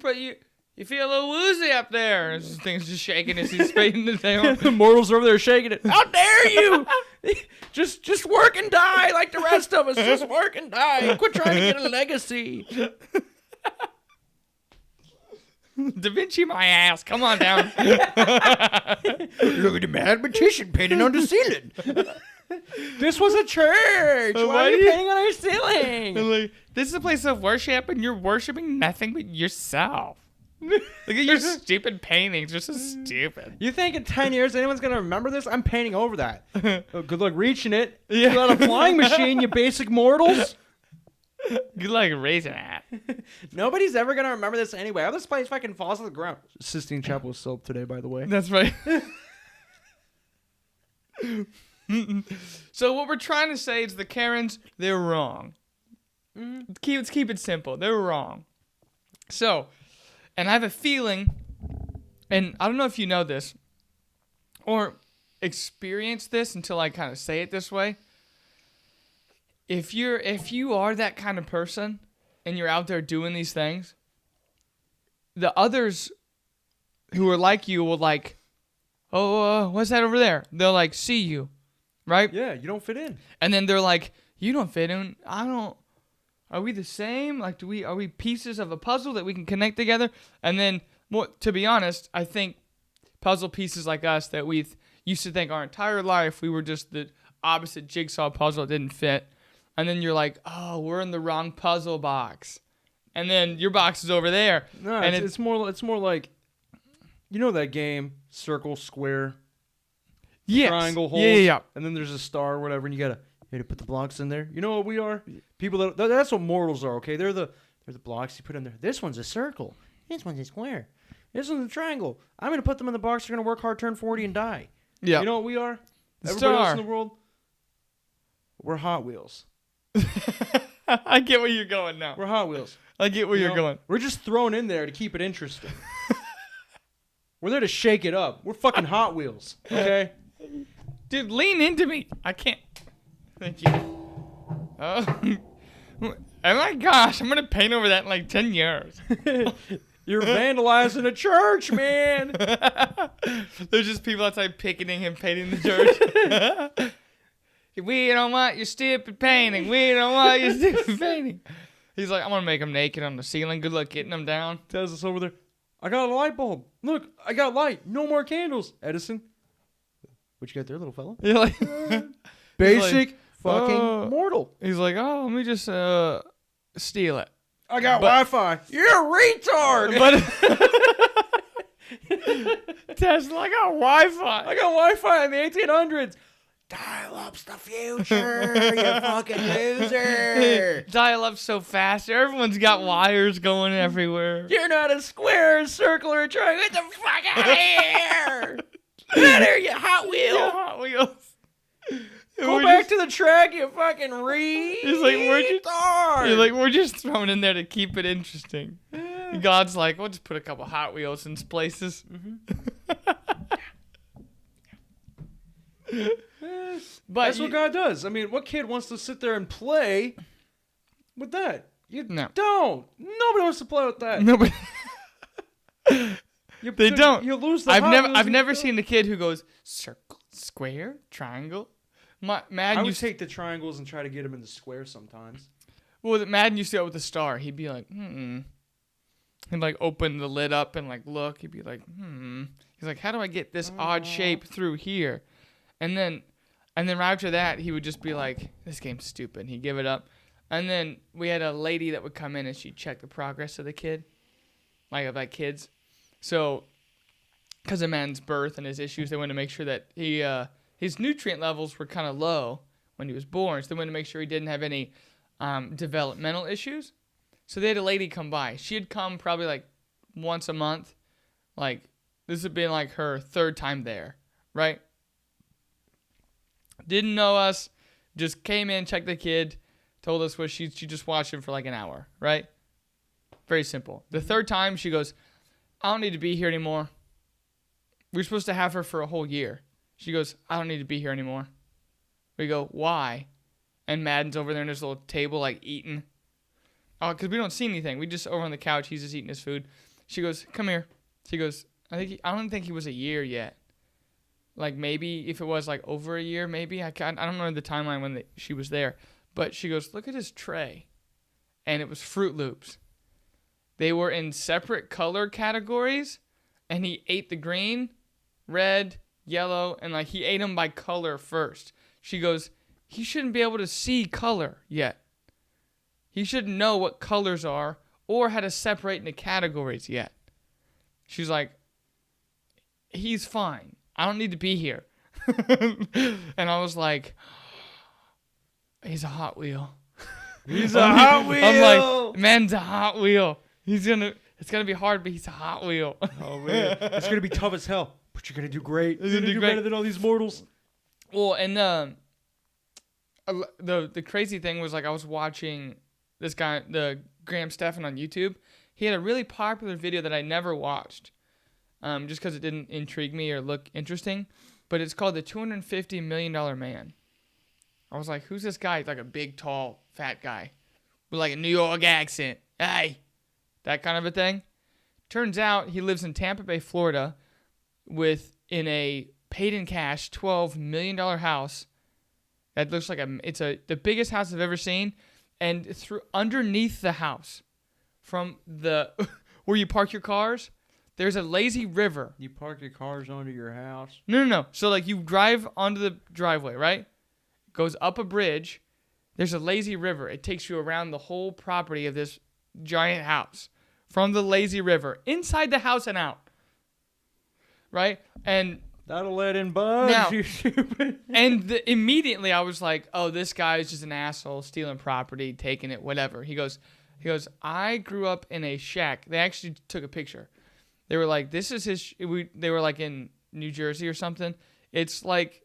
feel a little woozy up there. And this thing's just shaking as he's spading the down. Mortals over there shaking it. How dare you? Just work and die like the rest of us. Just work and die. Quit trying to get a legacy. Da Vinci my ass. Come on down. Look at the mad magician painting on the ceiling. This was a church. Why are you painting on our ceiling? Like, this is a place of worship, and you're worshiping nothing but yourself. Look at your stupid paintings. They're so stupid. You think in 10 years anyone's going to remember this? I'm painting over that. Oh, good luck reaching it. Yeah. You're not a flying machine, you basic mortals. Good luck raising that. Nobody's ever going to remember this anyway. How this place fucking falls to the ground. Sistine Chapel was soap today, by the way. That's right. So what we're trying to say is the Karens, they're wrong. Let's keep it simple. They're wrong. So, and I have a feeling, and I don't know if you know this or experience this until I kind of say it this way. If you are that kind of person and you're out there doing these things, the others who are like you will like, oh, what's that over there? They'll like see you, right? Yeah, you don't fit in. And then they're like, you don't fit in. I don't. Are we the same? Like, are we pieces of a puzzle that we can connect together? And then, to be honest, I think puzzle pieces like us that we used to think our entire life we were just the opposite jigsaw puzzle that didn't fit. And then you're like, oh, we're in the wrong puzzle box. And then your box is over there. No, and it's more like, you know that game, circle, square, yes. triangle, holes, yeah. and then there's a star or whatever, and you gotta put the blocks in there. You know what we are? People that's what mortals are. Okay, they're the blocks you put in there. This one's a circle. This one's a square. This one's a triangle. I'm gonna put them in the box. They're gonna work hard, turn 40, and die. Yeah. You know what we are? The Everybody else star. in the world, we're Hot Wheels. I get where you're going now. We're Hot Wheels. I get where You you're know, going. We're just thrown in there to keep it interesting. We're there to shake it up. We're fucking Hot Wheels. Okay. Dude, lean into me. I can't. Thank you. Oh my gosh, I'm gonna paint over that in like 10 years. You're vandalizing a church, man. There's just people outside picketing him painting the church. We don't want your stupid painting. We don't want your stupid painting. He's like, I'm gonna make him naked on the ceiling. Good luck getting him down. Tells us over there, I got a light bulb. Look, I got light. No more candles. Edison. What you got there, little fella? You're like, Basic like, fucking mortal. He's like, oh, let me just steal it. I got Wi-Fi. You're a retard. But Tesla, I got Wi-Fi. I got Wi-Fi in the 1800s. Dial-up's the future, you fucking loser. Dial up so fast. Everyone's got wires going everywhere. You're not a square, a circle, or a triangle. Get the fuck out of here. Get out of here, you Hot Wheel. Yeah, Hot Wheels. Go back to the track, you fucking retard. He's like, we're just thrown in there to keep it interesting. God's like, we'll just put a couple Hot Wheels in places. But that's what God does. I mean, what kid wants to sit there and play with that? You No. don't. Nobody wants to play with that. Nobody. They don't. You lose the I've never seen a kid who goes circle, square, triangle. Madden I would used take the triangles and try to get him in the square sometimes. Well, Madden used to go with the star. He'd be like, He'd like open the lid up and like look. He'd be like, He's like, how do I get this odd shape through here? And then right after that, he would just be like, this game's stupid. He'd give it up. And then we had a lady that would come in and she'd check the progress of the kid, like kids. So, because of man's birth and his issues, they wanted to make sure that his nutrient levels were kind of low when he was born. So they wanted to make sure he didn't have any developmental issues. So they had a lady come by. She had come probably like once a month. Like, this had been like her third time there, right? Didn't know us, just came in, checked the kid, told us what she just watched him for like an hour, right? Very simple. The third time she goes, I don't need to be here anymore. we're supposed to have her for a whole year. She goes, I don't need to be here anymore. We go, why? And Madden's over there in his little table, like, eating. Oh, because we don't see anything. We just over on the couch. He's just eating his food. She goes, come here. She goes, I don't think he was a year yet. Like, maybe if it was, like, over a year, maybe. I don't know the timeline when she was there. But she goes, look at his tray. And it was Fruit Loops. They were in separate color categories. And he ate the green, red, yellow, and, like, he ate them by color first. She goes, he shouldn't be able to see color yet. He shouldn't know what colors are or how to separate into categories yet. She's like, he's fine. I don't need to be here. And I was like, he's a Hot Wheel. He's a Hot Wheel. I'm like, man's a Hot Wheel. It's gonna be hard, but he's a Hot Wheel. Oh man, it's gonna be tough as hell, but you're gonna do great. You're gonna do great. better than all these mortals. Well, and the crazy thing was, like, I was watching this guy, the Graham Stephan on YouTube. He had a really popular video that I never watched, just because it didn't intrigue me or look interesting. But it's called the $250 Million Man. I was like, who's this guy? He's like a big, tall, fat guy with like a New York accent. Hey, that kind of a thing. Turns out he lives in Tampa Bay, Florida, in a paid in cash $12 million house that looks like the biggest house I've ever seen. And underneath the house, from the where you park your cars, there's a lazy river. You park your cars under your house? No. So, like, you drive onto the driveway, right? Goes up a bridge. There's a lazy river. It takes you around the whole property of this giant house. From the lazy river. Inside the house and out. Right? And that'll let in bugs, now, you stupid. And immediately I was like, oh, this guy is just an asshole, stealing property, taking it, whatever. He goes, I grew up in a shack. They actually took a picture. They were like, this is his, they were like in New Jersey or something. It's like,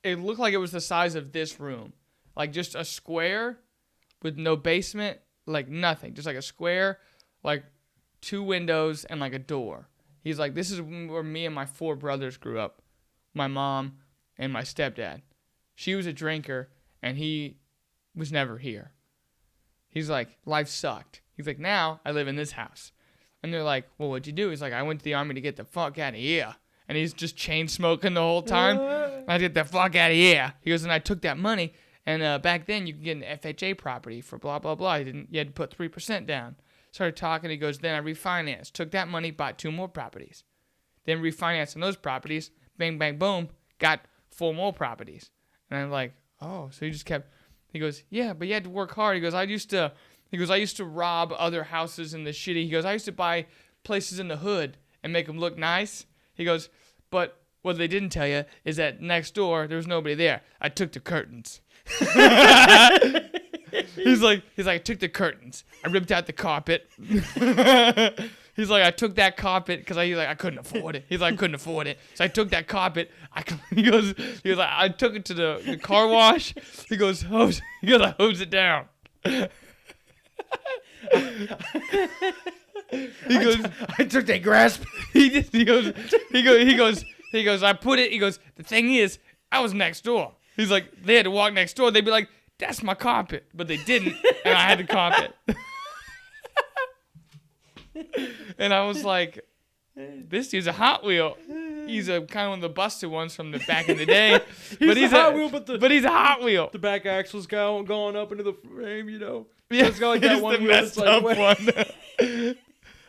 it looked like it was the size of this room. Like just a square with no basement, like nothing. Just like a square, like 2 windows and like a door. He's like, this is where me and my 4 brothers grew up. My mom and my stepdad. She was a drinker and he was never here. He's like, life sucked. He's like, now I live in this house. And they're like, well, what'd you do? He's like, I went to the army to get the fuck out of here. And he's just chain smoking the whole time. I get the fuck out of here. He goes, and I took that money. And back then you could get an FHA property for blah, blah, blah. You had to put 3% down. Started talking. He goes, then I refinanced. Took that money, bought 2 more properties. Then refinanced on those properties. Bang, bang, boom. Got 4 more properties. And I'm like, oh, so he just kept. He goes, yeah, but you had to work hard. He goes, I used to rob other houses in the shitty. He goes, I used to buy places in the hood and make them look nice. He goes, but what they didn't tell you is that next door there was nobody there. I took the curtains. He's like, I took the curtains. I ripped out the carpet. He's like, I took that carpet because I couldn't afford it. He's like, I couldn't afford it. So I took that carpet. He goes like, I took it to the car wash. He goes, I hosed it down. He goes, I took that grasp. He goes, I put it. He goes, the thing is, I was next door. He's like, they had to walk next door. They'd be like, that's my carpet. But they didn't, and I had the carpet. And I was like, this dude's a Hot Wheel. He's a kind of one of the busted ones from the back in the day. But he's a Hot Wheel, but he's a Hot Wheel. The back axle's going up into the frame, you know. Yeah, it's got like that one the wheel messed up like, one.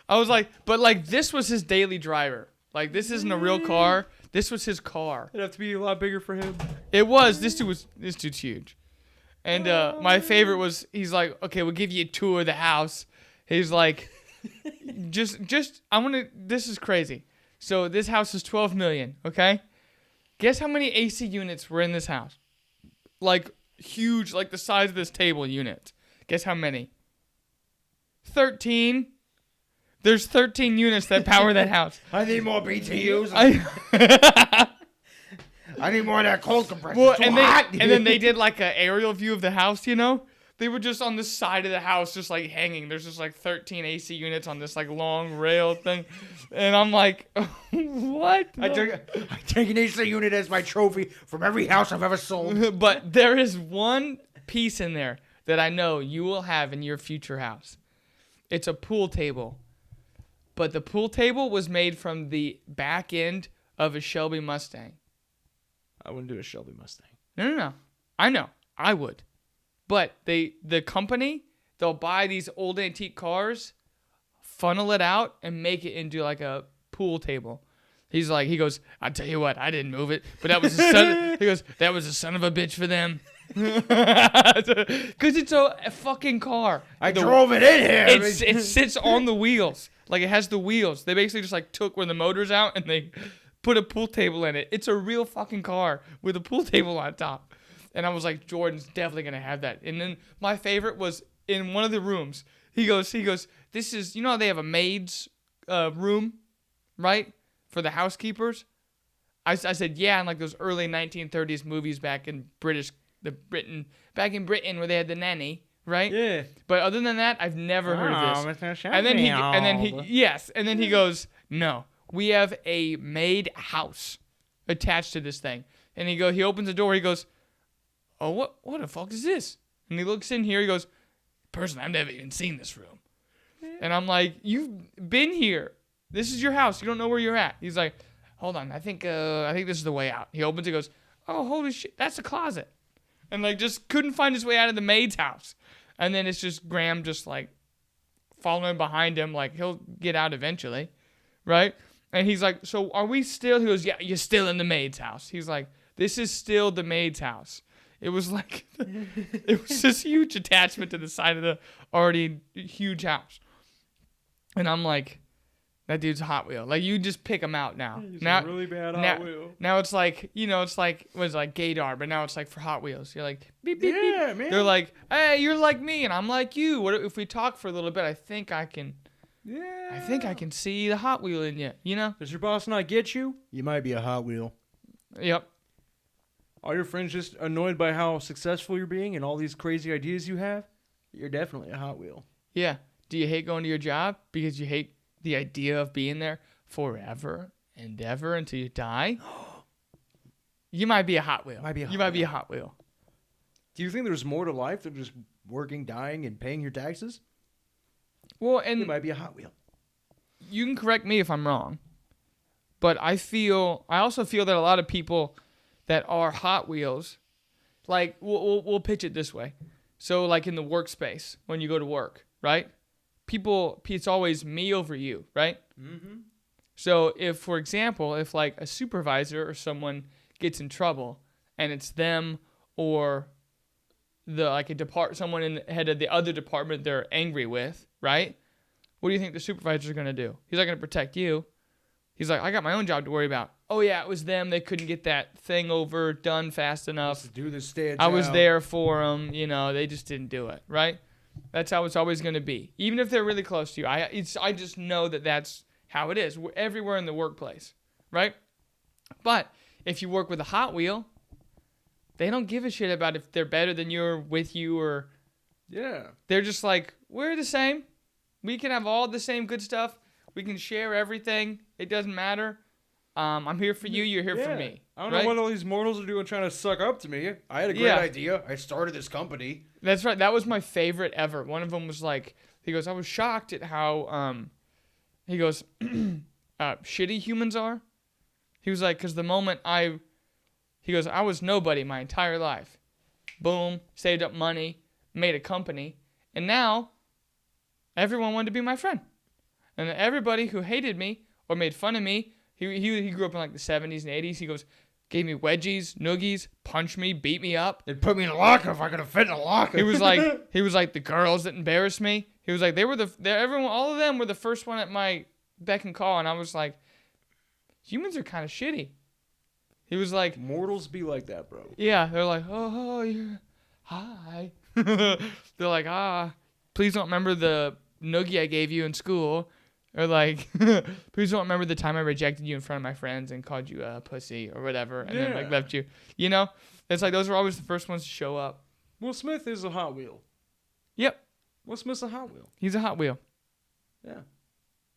I was like, but like this was his daily driver. Like this isn't a real car. This was his car. It'd have to be a lot bigger for him. It was. This dude's huge. And my favorite was, he's like, okay, we'll give you a tour of the house. He's like, this is crazy. So this house is $12 million, okay? Guess how many AC units were in this house? Like huge, like the size of this table units. Guess how many? 13. There's 13 units that power that house. I need more BTUs. I need more of that cold compressor. Well, and then they did like an aerial view of the house, you know? They were just on the side of the house, just like hanging. There's just like 13 AC units on this like long rail thing. And I'm like, what? I take an AC unit as my trophy from every house I've ever sold. But there is one piece in there that I know you will have in your future house. It's a pool table. But the pool table was made from the back end of a Shelby Mustang. I wouldn't do a Shelby Mustang. No. I know. I would. But the company, they'll buy these old antique cars, funnel it out, and make it into like a pool table. He goes, I tell you what, I didn't move it, but that was a son. He goes, that was a son of a bitch for them. Because it's a fucking car. I drove it in here. It sits on the wheels. Like, it has the wheels. They basically just like took one of the motors out and they put a pool table in it. It's a real fucking car with a pool table on top. And I was like, Jordan's definitely going to have that. And then my favorite was in one of the rooms. He goes, this is, you know how they have a maid's room, right? For the housekeepers? I said, yeah, in like those early 1930s movies back in Britain where they had the nanny, right? Yeah. But other than that, I've never heard of this. Mr. And then he goes, no, we have a maid house attached to this thing. And he opens the door, he goes, oh, what the fuck is this? And he looks in here, he goes, personally, I've never even seen this room. And I'm like, you've been here. This is your house. You don't know where you're at. He's like, hold on, I think this is the way out. He opens it, goes, oh, holy shit, that's a closet. And like just couldn't find his way out of the maid's house. And then it's just Graham just like following behind him, like he'll get out eventually, right? And he's like, so are we still? He goes, yeah, you're still in the maid's house. He's like, this is still the maid's house. It was like, it was this huge attachment to the side of the already huge house. And I'm like, that dude's a Hot Wheel. Like, you just pick him out now. He's now a really bad Hot Wheel. Now it's like, it's like, it was like gaydar, but now it's like for Hot Wheels. You're like, beep, beep, Yeah, beep. man. They're like, hey, you're like me, and I'm like you. What if we talk for a little bit? I think I can see the Hot Wheel in you, you know? Does your boss not get you? You might be a Hot Wheel. Yep. Are your friends just annoyed by how successful you're being and all these crazy ideas you have? You're definitely a Hot Wheel. Yeah. Do you hate going to your job because you hate the idea of being there forever and ever until you die? You might be a Hot Wheel. You might be a Hot Wheel. Do you think there's more to life than just working, dying, and paying your taxes? Well, and You might be a Hot Wheel. you can correct me if I'm wrong, but I also feel that a lot of people that are Hot Wheels, like we'll pitch it this way. So like in the workspace when you go to work, right? It's always me over you, right? Mm-hmm. So if, for example, if like a supervisor or someone gets in trouble and it's them or someone in the head of the other department they're angry with, right? What do you think the supervisor's going to do? He's not going to protect you. He's like, I got my own job to worry about. Oh yeah, it was them. They couldn't get that thing done fast enough. Let's do this stage I was out. there for them. They just didn't do it, right? That's how it's always going to be. Even if they're really close to you. I just know that that's how it is. We're everywhere in the workplace, right? But if you work with a Hot Wheel, they don't give a shit about if they're better than you or with you or... Yeah. They're just like, we're the same. We can have all the same good stuff. We can share everything. It doesn't matter. I'm here for you. You're here for me. I don't right? know what all these mortals are doing trying to suck up to me. I had a great idea. I started this company. That's right. That was my favorite ever. One of them was like, he goes, I was shocked at how, he goes, shitty humans are. He was like, because the moment I was nobody my entire life. Boom, saved up money, made a company, and now everyone wanted to be my friend. And everybody who hated me or made fun of me, he grew up in like the 70s and 80s. He goes, gave me wedgies, noogies, punched me, beat me up. They put me in a locker if I could have fit in a locker. He was like the girls that embarrassed me. He was like, all of them were the first one at my beck and call. And I was like, humans are kind of shitty. He was like, mortals be like that, bro. Yeah, they're like, oh, you're, hi. They're like, please don't remember the noogie I gave you in school. Or like, please don't remember the time I rejected you in front of my friends and called you a pussy or whatever, and then like left you. It's like those are always the first ones to show up. Will Smith is a Hot Wheel. Yep. Will Smith's a Hot Wheel. He's a Hot Wheel. Yeah.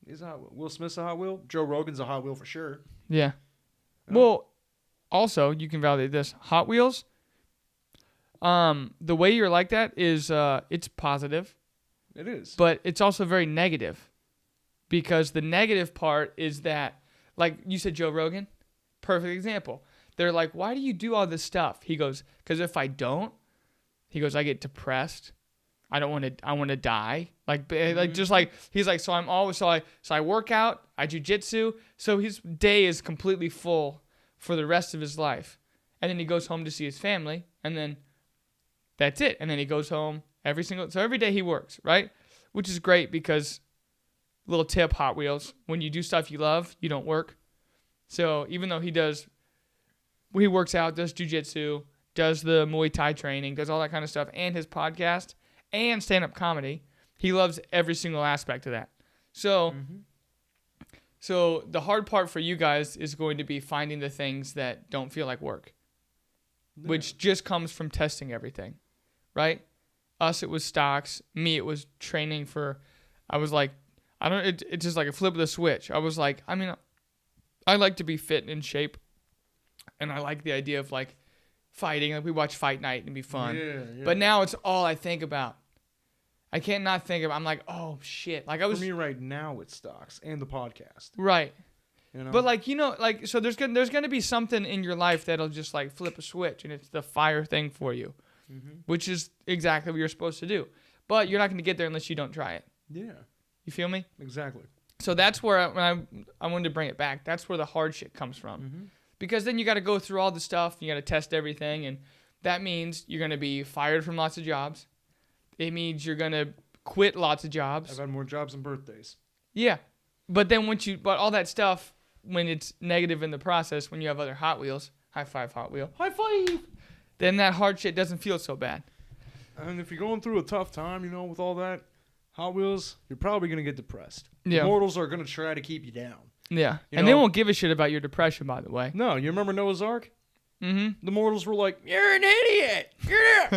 He's a Hot Wheel. Will Smith's a Hot Wheel. Joe Rogan's a Hot Wheel for sure. Yeah. Yeah. Well, also, you can validate this. Hot Wheels, the way you're like that is it's positive, It is. but it's also very negative. Because the negative part is that, like you said, Joe Rogan, perfect example. They're like, why do you do all this stuff? He goes, because if I don't, he goes, I get depressed. I want to die. Just like, he's like, so I'm always, so I work out, I jujitsu. So his day is completely full for the rest of his life. And then he goes home to see his family. And then that's it. And then he goes home so every day he works, right? Which is great because, little tip, Hot Wheels, when you do stuff you love, you don't work. So even though he works out, does jujitsu, does the Muay Thai training, does all that kind of stuff, and his podcast and stand-up comedy, he loves every single aspect of that. So, so the hard part for you guys is going to be finding the things that don't feel like work, which just comes from testing everything, right? Us, it was stocks. Me, it was training for. I was like, it's just like a flip of the switch. I was like, I mean, I like to be fit and in shape, and I like the idea of like fighting. Like we watch Fight Night and be fun. Yeah. But now it's all I think about. I can't not think of. I'm like, oh shit. Like I was. For me right now, it's stocks and the podcast. Right. You know? But like like so there's gonna be something in your life that'll just like flip a switch, and it's the fire thing for you, which is exactly what you're supposed to do. But you're not gonna get there unless you don't try it. Yeah. You feel me? Exactly. So that's where I wanted to bring it back. That's where the hard shit comes from. Because then you got to go through all the stuff. You got to test everything. And that means you're going to be fired from lots of jobs. It means you're going to quit lots of jobs. I've had more jobs than birthdays. Yeah. But then but all that stuff, when it's negative in the process, when you have other Hot Wheels, high five Hot Wheel, high five, then that hard shit doesn't feel so bad. And if you're going through a tough time, with all that, Hot Wheels, you're probably going to get depressed. Yeah. Mortals are going to try to keep you down. Yeah. You And know? they won't give a shit about your depression, by the way. No, you remember Noah's Ark? Mm-hmm. The mortals were like, "You're an idiot!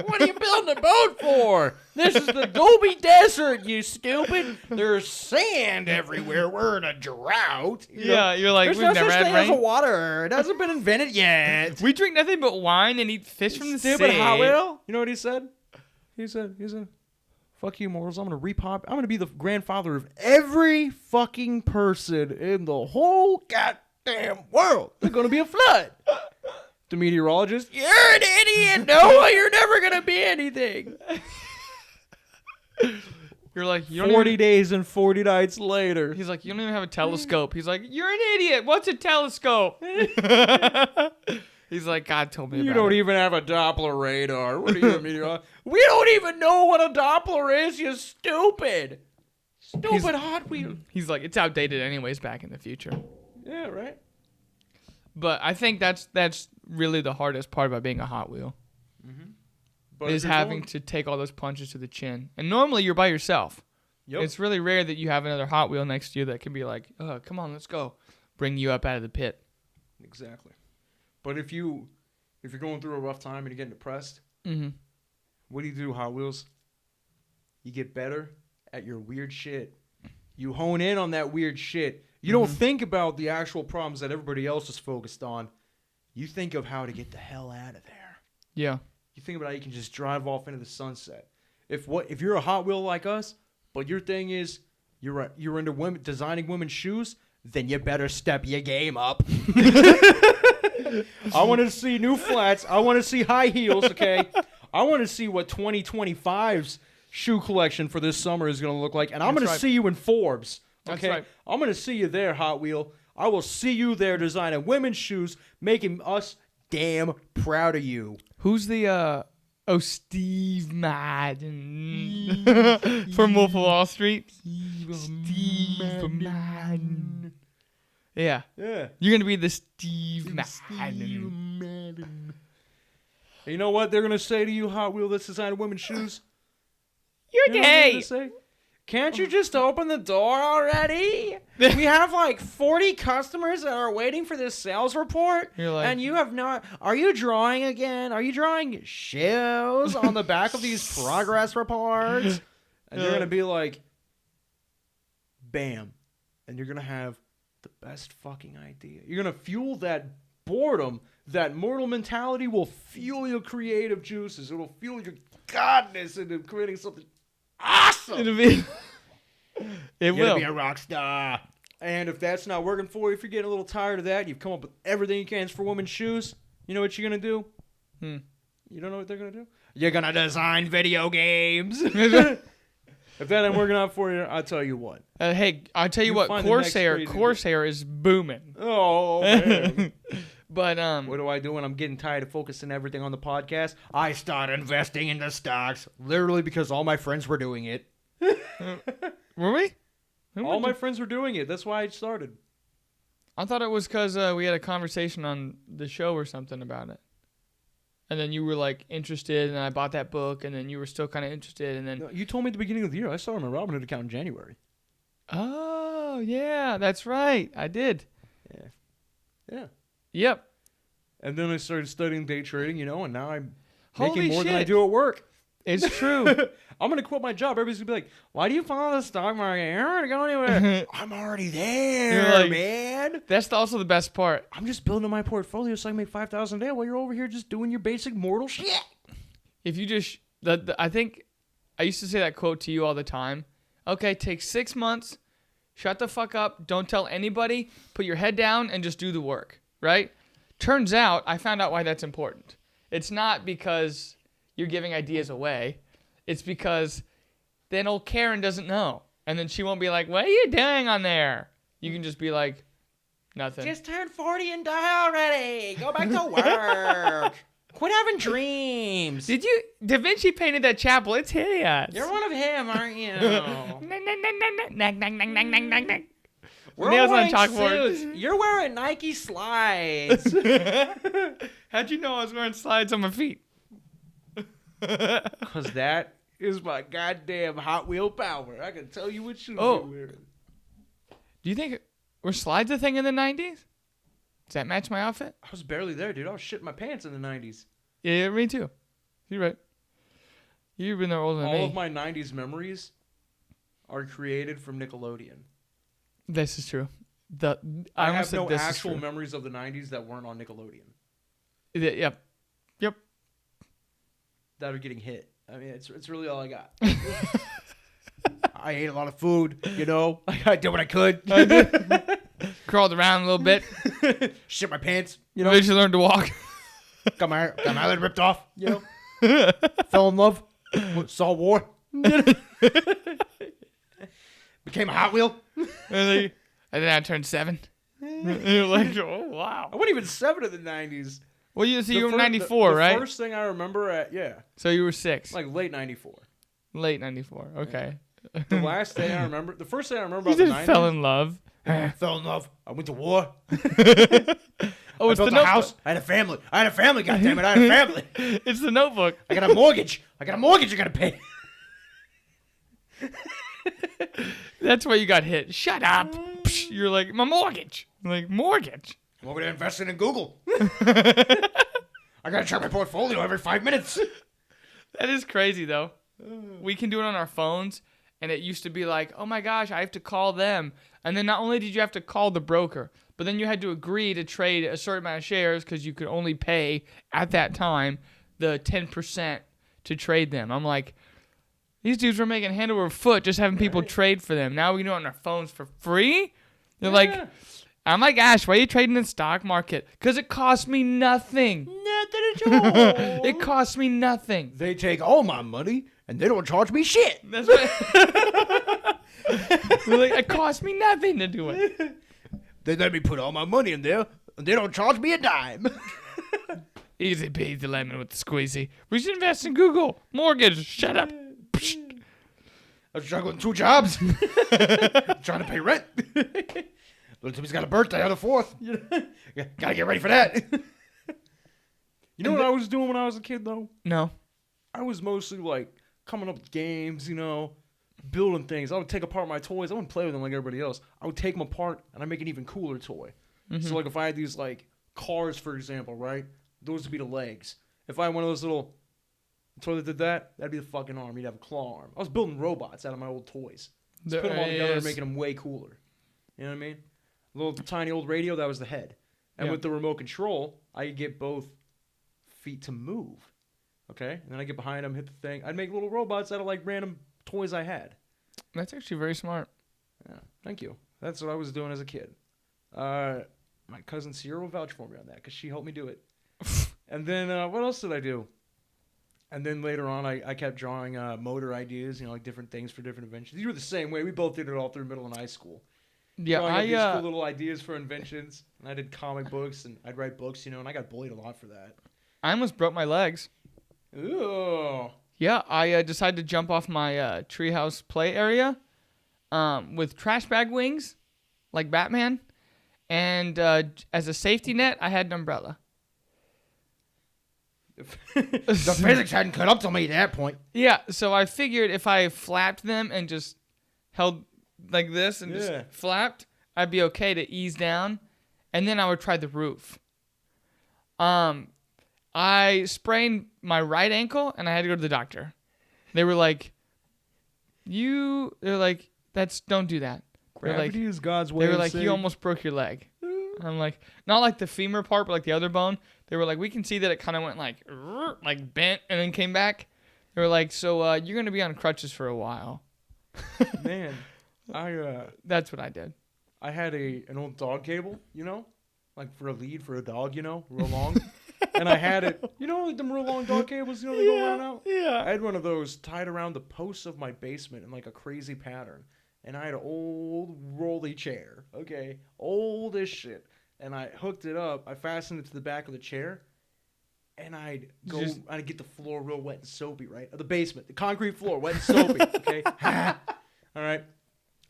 What are you building a boat for? This is the Gobi Desert, you stupid! There's sand everywhere. We're in a drought." Yeah, you're like, There's we've no never such had thing as rain. water. It hasn't been invented yet. We drink nothing but wine and eat fish from the sea. Stupid Hot Wheel. You know what he said? He said, "Fuck you, mortals. I'm gonna be the grandfather of every fucking person in the whole goddamn world. There's gonna be a flood." The meteorologist, "You're an idiot, Noah. You're never gonna be anything." You're like, you don't 40 days and 40 nights later. He's like, you don't even have a telescope. He's like, you're an idiot. What's a telescope? He's like, God told me about You don't it. even have a Doppler radar. What are you, a meteorologist? We don't even know what a Doppler is, you stupid. Stupid Hot Wheel. He's like, it's outdated anyways back in the future. Yeah, right. But I think that's really the hardest part about being a Hot Wheel. But Is having to take all those punches to the chin. And normally you're by yourself. Yep. It's really rare that you have another Hot Wheel next to you that can be like, oh, come on, let's go. Bring you up out of the pit. Exactly. But if you're going through a rough time and you're getting depressed, what do, Hot Wheels? You get better at your weird shit. You hone in on that weird shit. You don't think about the actual problems that everybody else is focused on. You think of how to get the hell out of there. Yeah. You think about how you can just drive off into the sunset. If you're a Hot Wheel like us, but your thing is you're into women designing women's shoes, then you better step your game up. I want to see new flats. I want to see high heels, okay? I want to see what 2025's shoe collection for this summer is going to look like, and I'm going to see you in Forbes, okay? That's right. I'm going to see you there, Hot Wheel. I will see you there designing women's shoes, making us damn proud of you. Who's the Steve Madden from Wolf of Wall Street? Steve Madden. Yeah. Yeah. You're going to be the Steve Madden. And you know what they're going to say to you, Hot Wheel, that's designing women's shoes? You're You know what they're gay. gonna say? Can't you just open the door already? We have like 40 customers that are waiting for this sales report. You're like, And you have not. Are you drawing again? Are you drawing shoes on the back of these progress reports? And you're going to be like, bam. And you're going to have the best fucking idea. You're going to fuel that boredom. That mortal mentality will fuel your creative juices. It will fuel your godness into creating something awesome. It will be a rock star. And if that's not working for you, if you're getting a little tired of that, you've come up with everything you can for women's shoes. You know what you're gonna do? You don't know what they're gonna do? You're gonna design video games. If that ain't working out for you, I'll tell you what. Hey, I'll tell you what. Corsair is booming. Oh man. But what do I do when I'm getting tired of focusing everything on the podcast? I start investing in the stocks, literally because all my friends were doing it. Were we? All my friends were doing it. That's why I started. I thought it was because we had a conversation on the show or something about it. And then you were like interested, and I bought that book, and then you were still kind of interested, and then No, you told me at the beginning of the year I started my Robinhood account in January. Oh yeah, that's right, I did. Yeah. Yep. And then I started studying day trading, and now I'm Holy making more than I shit. do at work. It's true. I'm going to quit my job. Everybody's going to be like, why do you follow the stock market? You're not going anywhere. I'm already there, Like, man. That's also the best part. I'm just building my portfolio so I can make $5,000 a day while you're over here just doing your basic mortal shit. If you just, I think I used to say that quote to you all the time. Okay, take 6 months, shut the fuck up, don't tell anybody, put your head down, and just do the work, right? Turns out, I found out why that's important. It's not because you're giving ideas away. It's because then old Karen doesn't know. And then she won't be like, what are you doing on there? You can just be like, nothing. Just turned 40 and die already. Go back to work. Quit having dreams. Da Vinci painted that chapel. It's hideous. You're one of him, aren't you? We're Nails all on wearing chalkboard. suits. You're wearing Nike slides. How'd you know I was wearing slides on my feet? Because that is my goddamn Hot Wheel power. I can tell you what shoes Oh. you're wearing. Do you think were slides a thing in the 90s? Does that match my outfit? I was barely there, dude. I was shitting my pants in the 90s. Yeah, me too. You're right. You've been there older than me. All of my 90s memories are created from Nickelodeon. This is true. I almost have said no this is actual true. memories of the 90s that weren't on Nickelodeon. Yep. That are getting hit. I mean, it's really all I got. I ate a lot of food, I did what I could. Crawled around a little bit. Shit my pants, Eventually learned to walk. got my eyelid ripped off, Fell in love. Saw war. Became a Hot Wheel. And then I turned 7. And you're like, oh, wow. I wasn't even 7 in the 90s. Well, you were 94, right? The first thing I remember So you were 6. like late 94. Late 94. Okay. The last thing I remember, the first thing I remember You about the just 90s. fell in love. I fell in love. I went to war. Oh, I it's built the a house. notebook. I had a family. Goddammit, I had a family. It's the notebook. I got a mortgage. I gotta pay. That's why you got hit. Shut up. Psh, you're like, my mortgage. I'm like, mortgage? I'm over there investing in Google. I gotta check my portfolio every 5 minutes. That is crazy, though. We can do it on our phones, and it used to be like, oh my gosh, I have to call them. And then not only did you have to call the broker, but then you had to agree to trade a certain amount of shares because you could only pay, at that time, the 10% to trade them. I'm like, these dudes were making hand over foot just having people trade for them. Now we can do it on our phones for free? They're like, I'm like, Ash, why are you trading in the stock market? Because it costs me nothing. Nothing at all. It costs me nothing. They take all my money and they don't charge me shit. That's what. They're like, it costs me nothing to do it. They let me put all my money in there and they don't charge me a dime. Easy peasy lemon with the squeezy. We should invest in Google. Mortgage. Shut up. Psst. I was juggling 2 jobs. Trying to pay rent. Little Timmy's got a birthday on the 4th. Gotta get ready for that. You know what I was doing when I was a kid, though? No. I was mostly, like, coming up with games, building things. I would take apart my toys. I wouldn't play with them like everybody else. I would take them apart and I'd make an even cooler toy. Mm-hmm. So like if I had these like cars, for example, right? Those would be the legs. If I had one of those little toy that did that, that'd be the fucking arm. You'd have a claw arm. I was building robots out of my old toys. Just put them all together and making them way cooler. You know what I mean? A little tiny old radio, that was the head. And with the remote control, I could get both feet to move. Okay? And then I get behind them, hit the thing. I'd make little robots out of like random toys I had. That's actually very smart. Yeah, thank you. That's what I was doing as a kid. My cousin Sierra will vouch for me on that because she helped me do it. And then what else did I do? And then later on, I kept drawing motor ideas, like different things for different inventions. You were the same way. We both did it all through middle and high school. Yeah, drawing these cool little ideas for inventions. And I did comic books, and I'd write books, and I got bullied a lot for that. I almost broke my legs. Ooh. Yeah, I decided to jump off my treehouse play area with trash bag wings, like Batman. And as a safety net, I had an umbrella. The physics hadn't caught up to me at that point. Yeah, so I figured if I flapped them and just held like this and just flapped, I'd be okay to ease down. And then I would try the roof. I sprained my right ankle and I had to go to the doctor. They were like, don't do that. Gravity is God's way. They were like, you almost broke your leg. I'm like, not like the femur part, but like the other bone. They were like, we can see that it kind of went like bent and then came back. They were like, so you're going to be on crutches for a while. Man, that's what I did. I had an old dog cable, like for a lead for a dog, real long. And I had it, like them real long dog cables, they go around out? Yeah. I had one of those tied around the posts of my basement in like a crazy pattern. And I had an old rolly chair, okay? Old as shit. And I hooked it up. I fastened it to the back of the chair. And I'd get the floor real wet and soapy, right? The basement, the concrete floor, wet and soapy, okay? All right.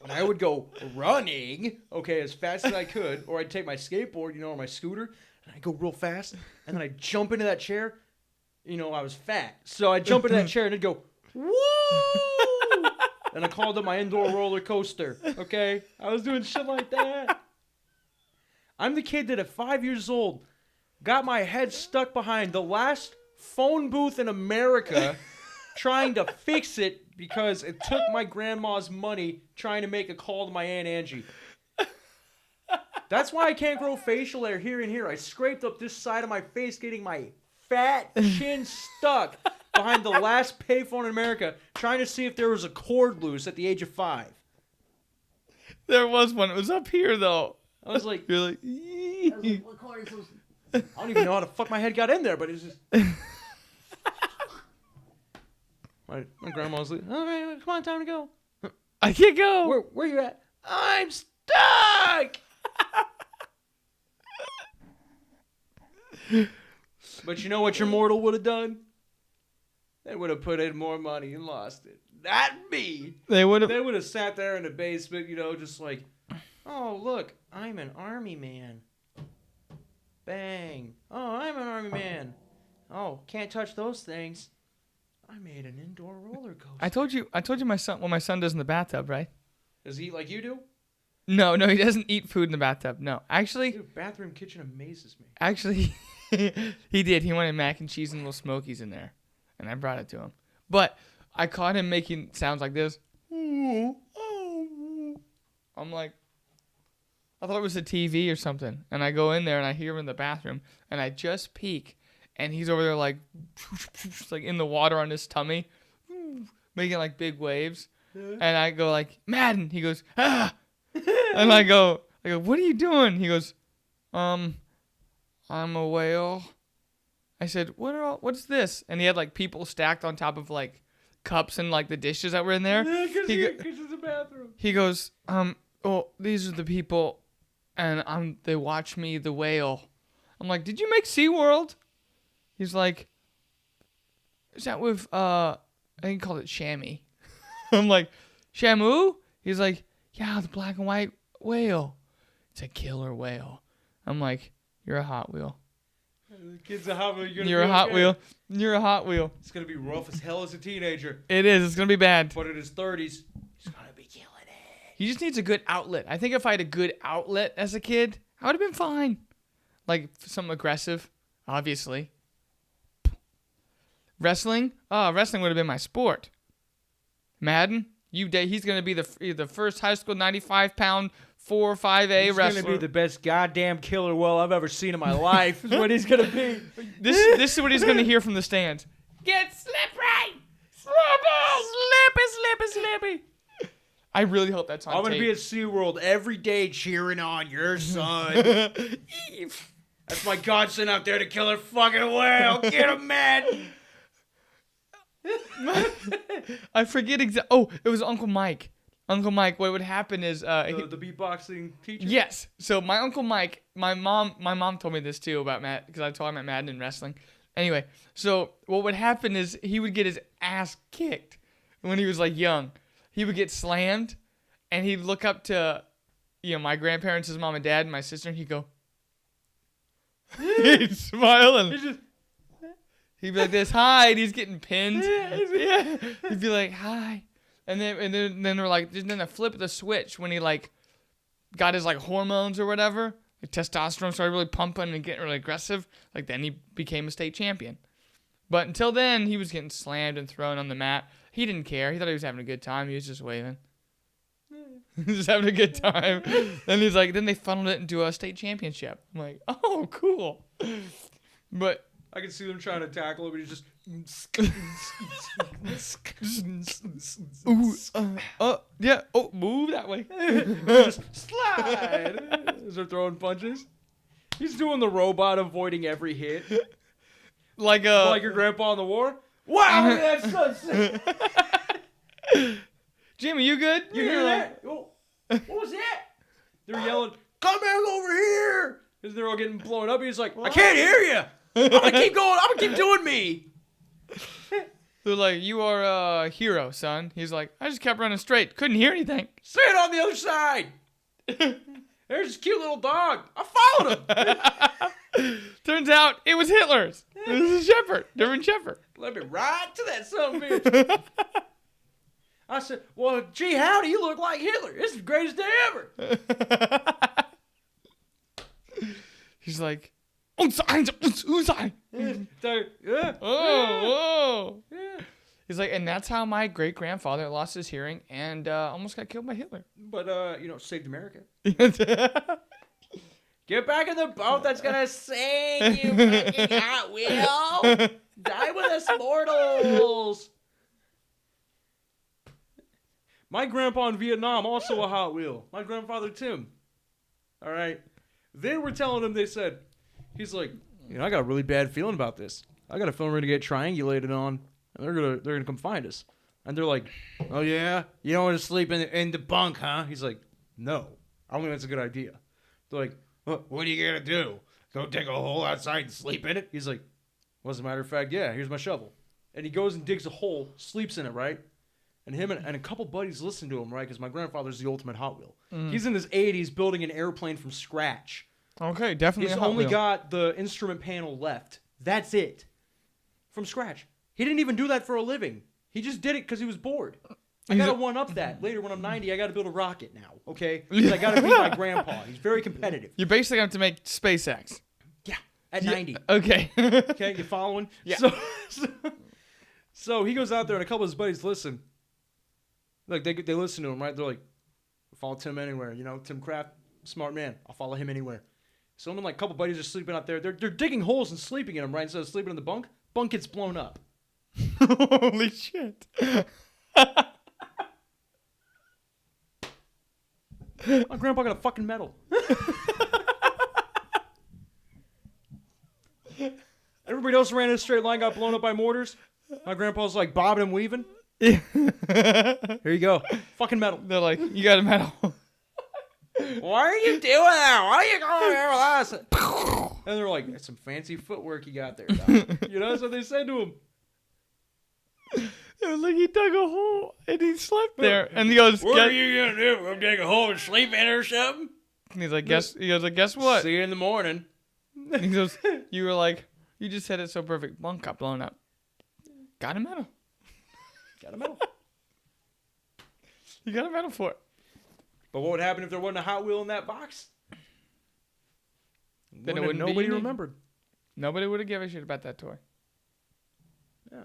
And I would go running, okay, as fast as I could. Or I'd take my skateboard, or my scooter. And I'd go real fast. And then I'd jump into that chair. I was fat. So I'd jump into that chair and it'd go, woo! And I called it my indoor roller coaster, okay? I was doing shit like that. I'm the kid that at 5 years old got my head stuck behind the last phone booth in America trying to fix it because it took my grandma's money trying to make a call to my Aunt Angie. That's why I can't grow facial hair here and here. I scraped up this side of my face getting my fat chin stuck behind the last payphone in America, trying to see if there was a cord loose at the age of 5. There was one. It was up here, though. I was like, you're like, what cord is this? I don't even know how the fuck my head got in there, but it's just. my grandma was like, okay, come on, time to go. I can't go. Where you at? I'm stuck. But you know what your mortal would have done? They would have put in more money and lost it. Not me. They would have sat there in the basement, just like, oh, look, I'm an army man. Bang. Oh, I'm an army man. Oh, can't touch those things. I made an indoor roller coaster. I told you my son does in the bathtub, right? Does he eat like you do? No, he doesn't eat food in the bathtub. No, actually. Dude, bathroom kitchen amazes me. Actually, he did. He wanted mac and cheese and little smokies in there. And I brought it to him. But I caught him making sounds like this. I'm like, I thought it was a TV or something. And I go in there and I hear him in the bathroom. And I just peek. And he's over there like in the water on his tummy. Making like big waves. And I go like, Madden. He goes, ah. And I go, what are you doing? He goes, I'm a whale. I said, what's this? And he had like people stacked on top of like cups and like the dishes that were in there. Yeah, because it's a bathroom. He goes, these are the people, and they watch me, the whale. I'm like, did you make SeaWorld? He's like, is that with, I think he called it Chamois. I'm like, Shamu? He's like, yeah, the black and white whale. It's a killer whale. I'm like, you're a Hot Wheel. The kid's a Hot Wheel. You're a Hot Wheel. You're a Hot Wheel. It's going to be rough as hell as a teenager. It is. It's going to be bad. But in his 30s, He just needs a good outlet. I think if I had a good outlet as a kid, I would have been fine. Like something aggressive, obviously. Wrestling? Oh, wrestling would have been my sport. Madden? He's going to be the first high school 95-pound 4-5A wrestler. He's going to be the best goddamn killer whale I've ever seen in my life is what he's going to be. This is what he's going to hear from the stands. Get slippery! Slippy. I really hope that's on I'm going to tape. be at SeaWorld every day cheering on your son. That's my godson out there to kill a fucking whale. Get him, man. I forget exactly. Oh, it was Uncle Mike. Uncle Mike, what would happen is The beatboxing teacher? yes. So my Uncle Mike, my mom told me this too about Matt because I told him at Madden and wrestling. Anyway, so what would happen is he would get his ass kicked when he was like young. He would get slammed, and he'd look up to, my grandparents, his mom and dad, and my sister, and he'd go. He'd smile and he'd be like this, hi, and he's getting pinned. Yeah. He'd be like, hi. And then they're like, then the flip of the switch when he like got his like hormones or whatever, like testosterone started really pumping and getting really aggressive. Like then he became a state champion. But until then, he was getting slammed and thrown on the mat. He didn't care. He thought he was having a good time. He was just waving. He was just having a good time. Then he's like, then they funneled it into a state championship. I'm like, oh, cool. But I can see them trying to tackle him, but he's just... yeah. Oh, move that way. just slide. As they're throwing punches. He's doing the robot avoiding every hit. Like your grandpa in the war. Wow, that's so sick. Jimmy, you good? You hear that? Oh, what was that? They're yelling, come back over here. Because they're all getting blown up. He's like, I can't hear you. I'm going to keep going. I'm going to keep doing me. They're like, you are a hero, son. He's like, I just kept running straight. Couldn't hear anything. Stand on the other side. There's this cute little dog. I followed him. Turns out it was Hitler's. It was a shepherd. German shepherd. Let me ride to that son of a bitch. I said, well, gee, howdy, you look like Hitler. This is the greatest day ever. He's like, Unsai. Yeah. Oh. Yeah. He's like, and that's how my great-grandfather lost his hearing and almost got killed by Hitler. But, saved America. Get back in the boat that's gonna sink, you fucking Hot Wheel! Die with us mortals! My grandpa in Vietnam, also a Hot Wheel. My grandfather, Tim. Alright? They were telling him, he's like, I got a really bad feeling about this. I got a feeling we're gonna get triangulated on, and they're gonna come find us. And they're like, oh yeah? You don't want to sleep in the bunk, huh? He's like, no. I don't think that's a good idea. They're like, what are you gonna do? Go dig a hole outside and sleep in it? He's like, well, as a matter of fact, yeah, here's my shovel. And he goes and digs a hole, sleeps in it, right? And him and a couple buddies listen to him, right? Because my grandfather's the ultimate Hot Wheel. He's in his 80s building an airplane from scratch. Okay, definitely He's a Hot only Wheel. got the instrument panel left. That's it. From scratch. He didn't even do that for a living. He just did it because he was bored. I gotta one-up that. Later, when I'm 90, I gotta build a rocket now, okay? 'Cause I gotta beat my grandpa. He's very competitive. You basically have to make SpaceX. Yeah, at 90. Okay. Okay, you following? Yeah. So he goes out there, and a couple of his buddies listen. Like, they listen to him, right? They're like, follow Tim anywhere. Tim Kraft, smart man. I'll follow him anywhere. So him and, like, a couple buddies are sleeping out there. They're digging holes and sleeping in them, right? Instead of sleeping in the bunk gets blown up. Holy shit. My grandpa got a fucking medal. Everybody else ran in a straight line, got blown up by mortars. My grandpa's like bobbing and weaving. Here you go. Fucking medal. They're like, you got a medal. Why are you doing that? Why are you going there with us? And they're like, that's some fancy footwork you got there, Doc. That's what they said to him. It was like he dug a hole and he slept there. And he goes, What are you gonna do? Go dig a hole and sleep in it or something? And he's like, guess what? See you in the morning. And he goes, you were like, you just said it so perfect. Bunk got blown up. Got a medal. Got a medal. You got a medal for it. But what would happen if there wasn't a Hot Wheel in that box? Then it wouldn't be nobody unique. remembered. Nobody would have given a shit about that toy. Yeah.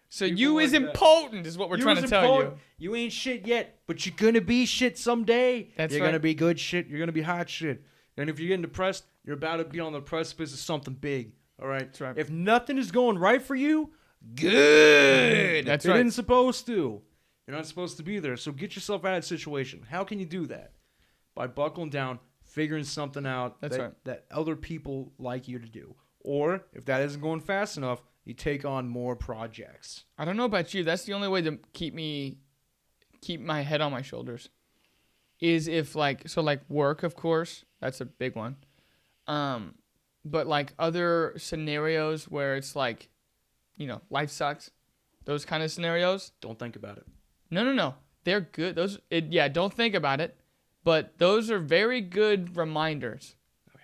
So People you like is that. important, is what we're trying to tell you. You ain't shit yet, but you're gonna be shit someday. That's you're right. gonna be good shit. You're gonna be hot shit. And if you're getting depressed, you're about to be on the precipice of something big. All right. That's right. If nothing is going right for you, good. That's it right. isn't supposed to. You're not supposed to be there. So get yourself out of that situation. How can you do that? By buckling down, figuring something out That's right. that other people like you to do. Or if that isn't going fast enough, you take on more projects. I don't know about you. That's the only way to keep my head on my shoulders. Is if like work, of course, that's a big one. But like other scenarios where it's like, life sucks, those kind of scenarios. Don't think about it. No. They're good. Don't think about it. But those are very good reminders. Oh, yeah.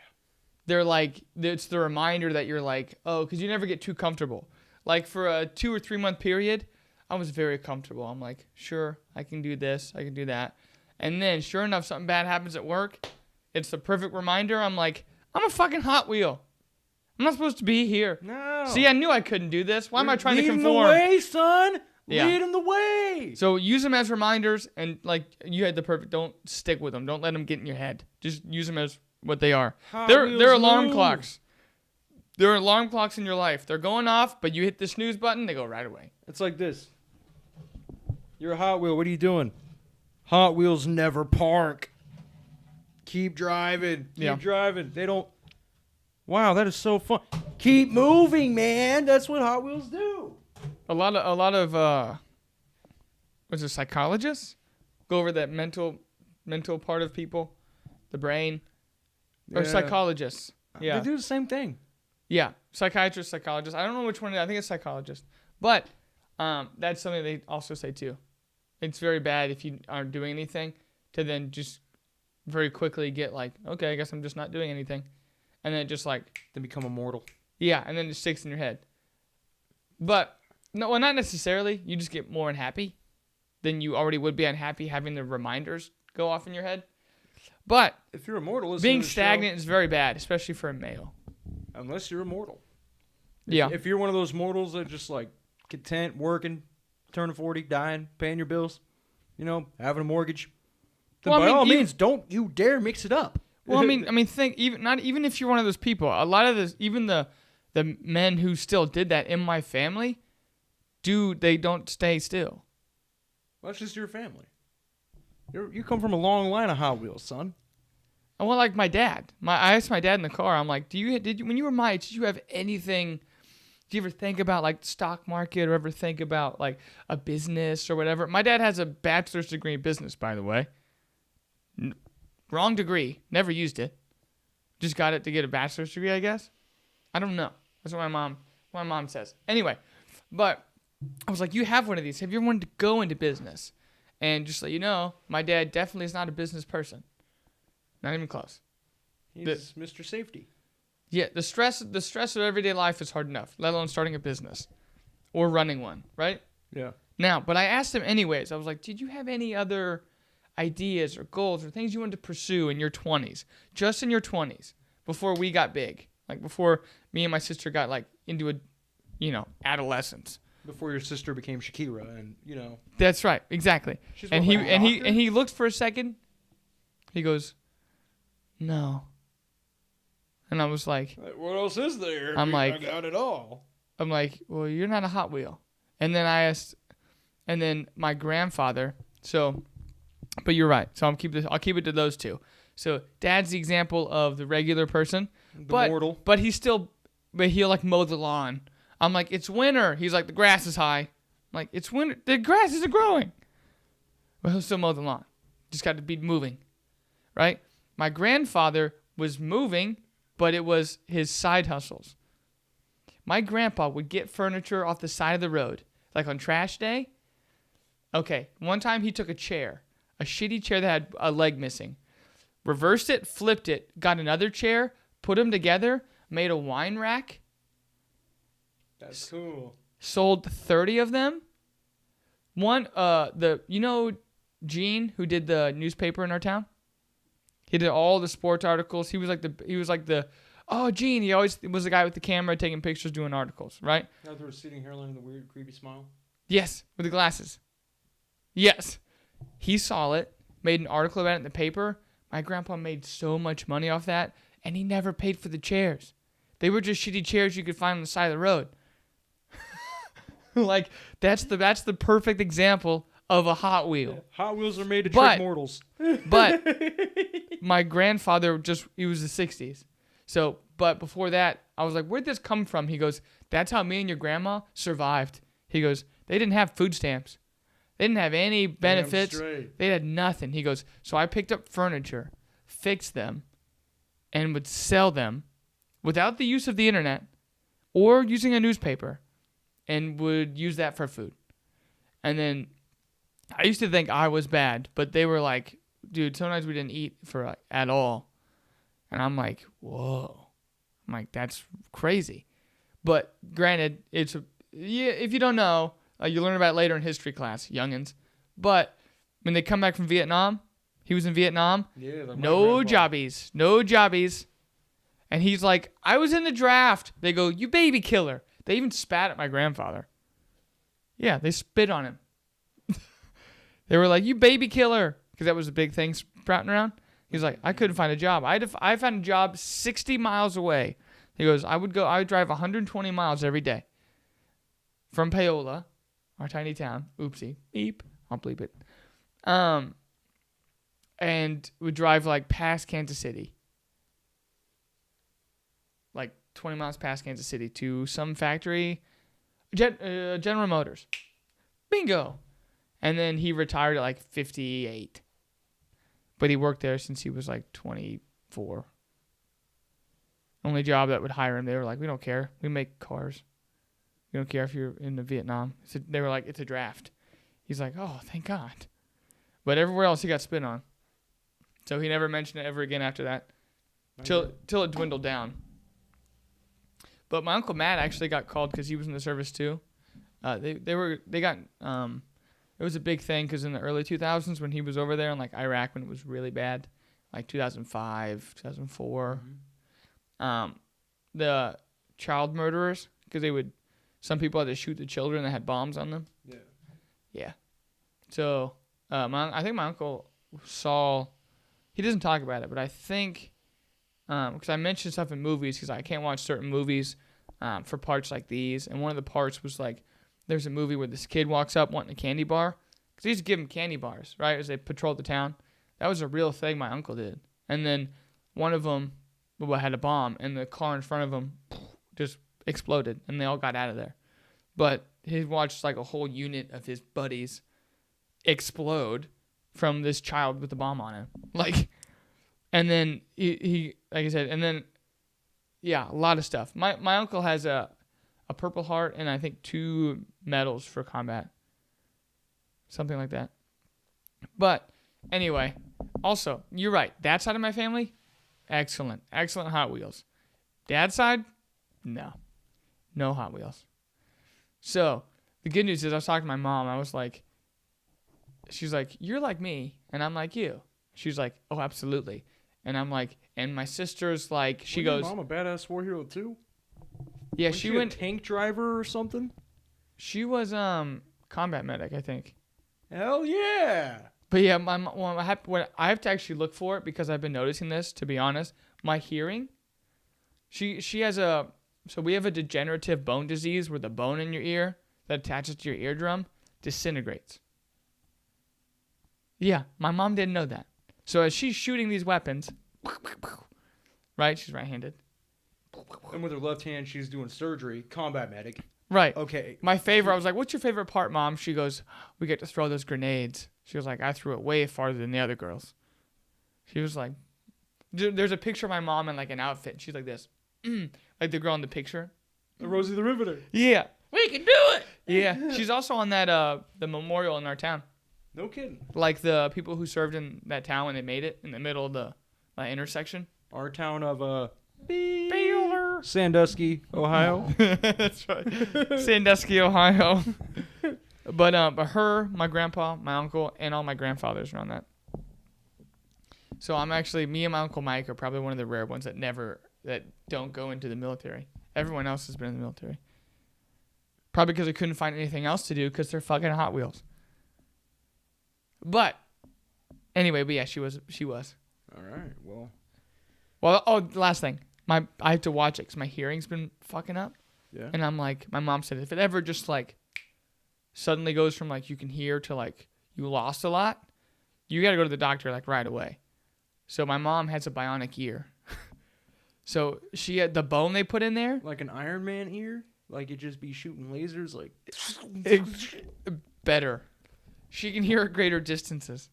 They're like, it's the reminder that you're like, oh, because you never get too comfortable. Like for a 2 or 3 month period, I was very comfortable. I'm like, sure, I can do this, I can do that. And then sure enough, something bad happens at work. It's the perfect reminder. I'm like, I'm a fucking Hot Wheel. I'm not supposed to be here. No. See, I knew I couldn't do this. Why am I trying to Lead 'em conform? the way, son. Yeah. Lead them the way. So use them as reminders, and like you had the perfect. Don't stick with them. Don't let them get in your head. Just use them as what they are. Hot They're Wheels alarm move. clocks. They're alarm clocks in your life. They're going off, but you hit the snooze button, they go right away. It's like this. You're a Hot Wheel. What are you doing? Hot Wheels never park. Keep driving. Keep driving. They don't. Wow, that is so fun. Keep moving, man. That's what Hot Wheels do. A lot of what's it, psychologists go over that mental part of people, the brain, or Yeah. psychologists. Yeah, They do the same thing. yeah, psychiatrist, psychologist. I don't know which one. I think it's psychologist, but that's something they also say too. It's very bad if you aren't doing anything to then just very quickly get like, okay, I guess I'm just not doing anything, and then it just like, Then become immortal. yeah, and then it sticks in your head. But no, well, not necessarily. You just get more unhappy than you already would be unhappy having the reminders go off in your head. But If you're immortal, listen being to the stagnant is very bad, especially for a male. show, unless you're immortal. Yeah. If you're one of those mortals that are just like content, working, turning 40, dying, paying your bills, having a mortgage, then Well, I by mean, all even- means, don't you dare mix it up. Well, I mean, think even if you're one of those people, a lot of this, even the men who still did that in my family, they don't stay still. Well, that's just your family. You come from a long line of Hot Wheels, son. And well, like my dad, I asked my dad in the car, I'm like, did you when you were my age, did you have anything? Did you ever think about like the stock market or ever think about like a business or whatever? My dad has a bachelor's degree in business, by the way. Wrong degree, never used it. Just got it to get a bachelor's degree, I guess. I don't know. That's what my mom says. Anyway, but I was like, you have one of these. Have you ever wanted to go into business? And just so you know, my dad definitely is not a business person. Not even close. He's Mr. Safety. Yeah, the stress of everyday life is hard enough, let alone starting a business or running one, right? Yeah. Now, but I asked him anyways. I was like, did you have any other ideas or goals or things you wanted to pursue in your 20s? Just in your 20s, before we got big. Like before me and my sister got like into adolescence. Before your sister became Shakira, and That's right, exactly. She's And what, he like a and he rocker? and he looked for a second. He goes, "No." And I was like, what else is there? I'm like- I got it all. "Well, you're not a Hot Wheel." And then and then my grandfather. So, but you're right. So I'll keep it to those two. So Dad's the example of the regular person, but mortal. but he'll like mow the lawn. I'm like, it's winter. He's like, the grass is high. I'm like, it's winter. The grass isn't growing. But he'll still mow the lawn. Just got to be moving, right? My grandfather was moving, but it was his side hustles. My grandpa would get furniture off the side of the road, like on trash day. Okay, one time he took a shitty chair that had a leg missing, reversed it, flipped it, got another chair, put them together, made a wine rack, That's cool. sold 30 of them. One, Gene, who did the newspaper in our town. He did all the sports articles. He was like the oh, Gene. He always was the guy with the camera taking pictures, doing articles, right? Out there, receding hairline and the weird, creepy smile. Yes, with the glasses. Yes. He saw it, made an article about it in the paper. My grandpa made so much money off that, and he never paid for the chairs. They were just shitty chairs you could find on the side of the road. Like, that's the perfect example of a Hot Wheel. Yeah. Hot Wheels are made to trick mortals. But my grandfather he was the 60s. So, but before that, I was like, where'd this come from? He goes, that's how me and your grandma survived. He goes, they didn't have food stamps. They didn't have any benefits. They had nothing. He goes, so I picked up furniture, fixed them, and would sell them without the use of the internet or using a newspaper, and would use that for food. And then I used to think I was bad, but they were like, dude, sometimes we didn't eat for at all. And I'm like, whoa. I'm like, that's crazy. But granted, if you don't know, you learn about it later in history class, youngins. But when they come back from Vietnam, he was in Vietnam. Yeah, no jobbies. And he's like, I was in the draft. They go, you baby killer. They even spat at my grandfather. Yeah, they spit on him. They were like, you baby killer. Because that was a big thing sprouting around. He's like, I couldn't find a job. I found a job 60 miles away. He goes, I would drive 120 miles every day. From Paola, our tiny town. Oopsie. Beep. I'll bleep it. And would drive like past Kansas City. Like 20 miles past Kansas City to some factory. General Motors. Bingo. And then he retired at like 58. But he worked there since he was like 24. Only job that would hire him. They were like, we don't care. We make cars. We don't care if you're in Vietnam. So they were like, it's a draft. He's like, oh, thank God. But everywhere else he got spit on. So he never mentioned it ever again after that. Till it dwindled down. But my Uncle Matt actually got called because he was in the service too. It was a big thing because in the early 2000s when he was over there in like Iraq when it was really bad, like 2005, 2004, the child murderers, because some people had to shoot the children that had bombs on them. Yeah. So I think my uncle he doesn't talk about it, but I think, because I mentioned stuff in movies, because I can't watch certain movies for parts like these, and one of the parts was like, there's a movie where this kid walks up wanting a candy bar. Because he used to give him candy bars, right, as they patrolled the town. That was a real thing my uncle did. And then one of them had a bomb, and the car in front of him just exploded, and they all got out of there. But he watched like a whole unit of his buddies explode from this child with the bomb on him. Like, and then he like I said, and then, yeah, a lot of stuff. My uncle has a Purple Heart and I think 2 medals for combat. Something like that. But anyway, also, you're right. That side of my family, excellent. Excellent Hot Wheels. Dad's side, no. No Hot Wheels. So, the good news is I was talking to my mom. I was like, she's like, you're like me, and I'm like you. She's like, oh, absolutely. And I'm like, and my sister's like, she goes, your mom a badass war hero too? Yeah, she went a tank driver or something. She was combat medic, I think. Hell yeah! But yeah, I have to actually look for it because I've been noticing this. To be honest, my hearing. She has so we have a degenerative bone disease where the bone in your ear that attaches to your eardrum disintegrates. Yeah, my mom didn't know that. So as she's shooting these weapons, right? She's right-handed. And with her left hand, she's doing surgery. Combat medic. Right. Okay. My favorite, I was like, what's your favorite part, Mom? She goes, we get to throw those grenades. She was like, I threw it way farther than the other girls. She was like, there's a picture of my mom in like an outfit. And she's like this. Like the girl in the picture. Rosie the Riveter. Yeah. We can do it! Yeah. She's also on that the memorial in our town. No kidding. Like the people who served in that town when they made it in the middle of the intersection. Our town of Sandusky, Ohio. That's right. Sandusky, Ohio. But her, my grandpa, my uncle, and all my grandfathers are on that. So me and my Uncle Mike are probably one of the rare ones that don't go into the military. Everyone else has been in the military. Probably because they couldn't find anything else to do because they're fucking Hot Wheels. But anyway, yeah, she was. All right. Well, the last thing. I have to watch it because my hearing's been fucking up. yeah. And I'm like, my mom said, if it ever just like suddenly goes from like you can hear to like you lost a lot, you got to go to the doctor like right away. So my mom has a bionic ear. So she had the bone they put in there. Like an Iron Man ear? Like it just be shooting lasers like... Better. She can hear at greater distances.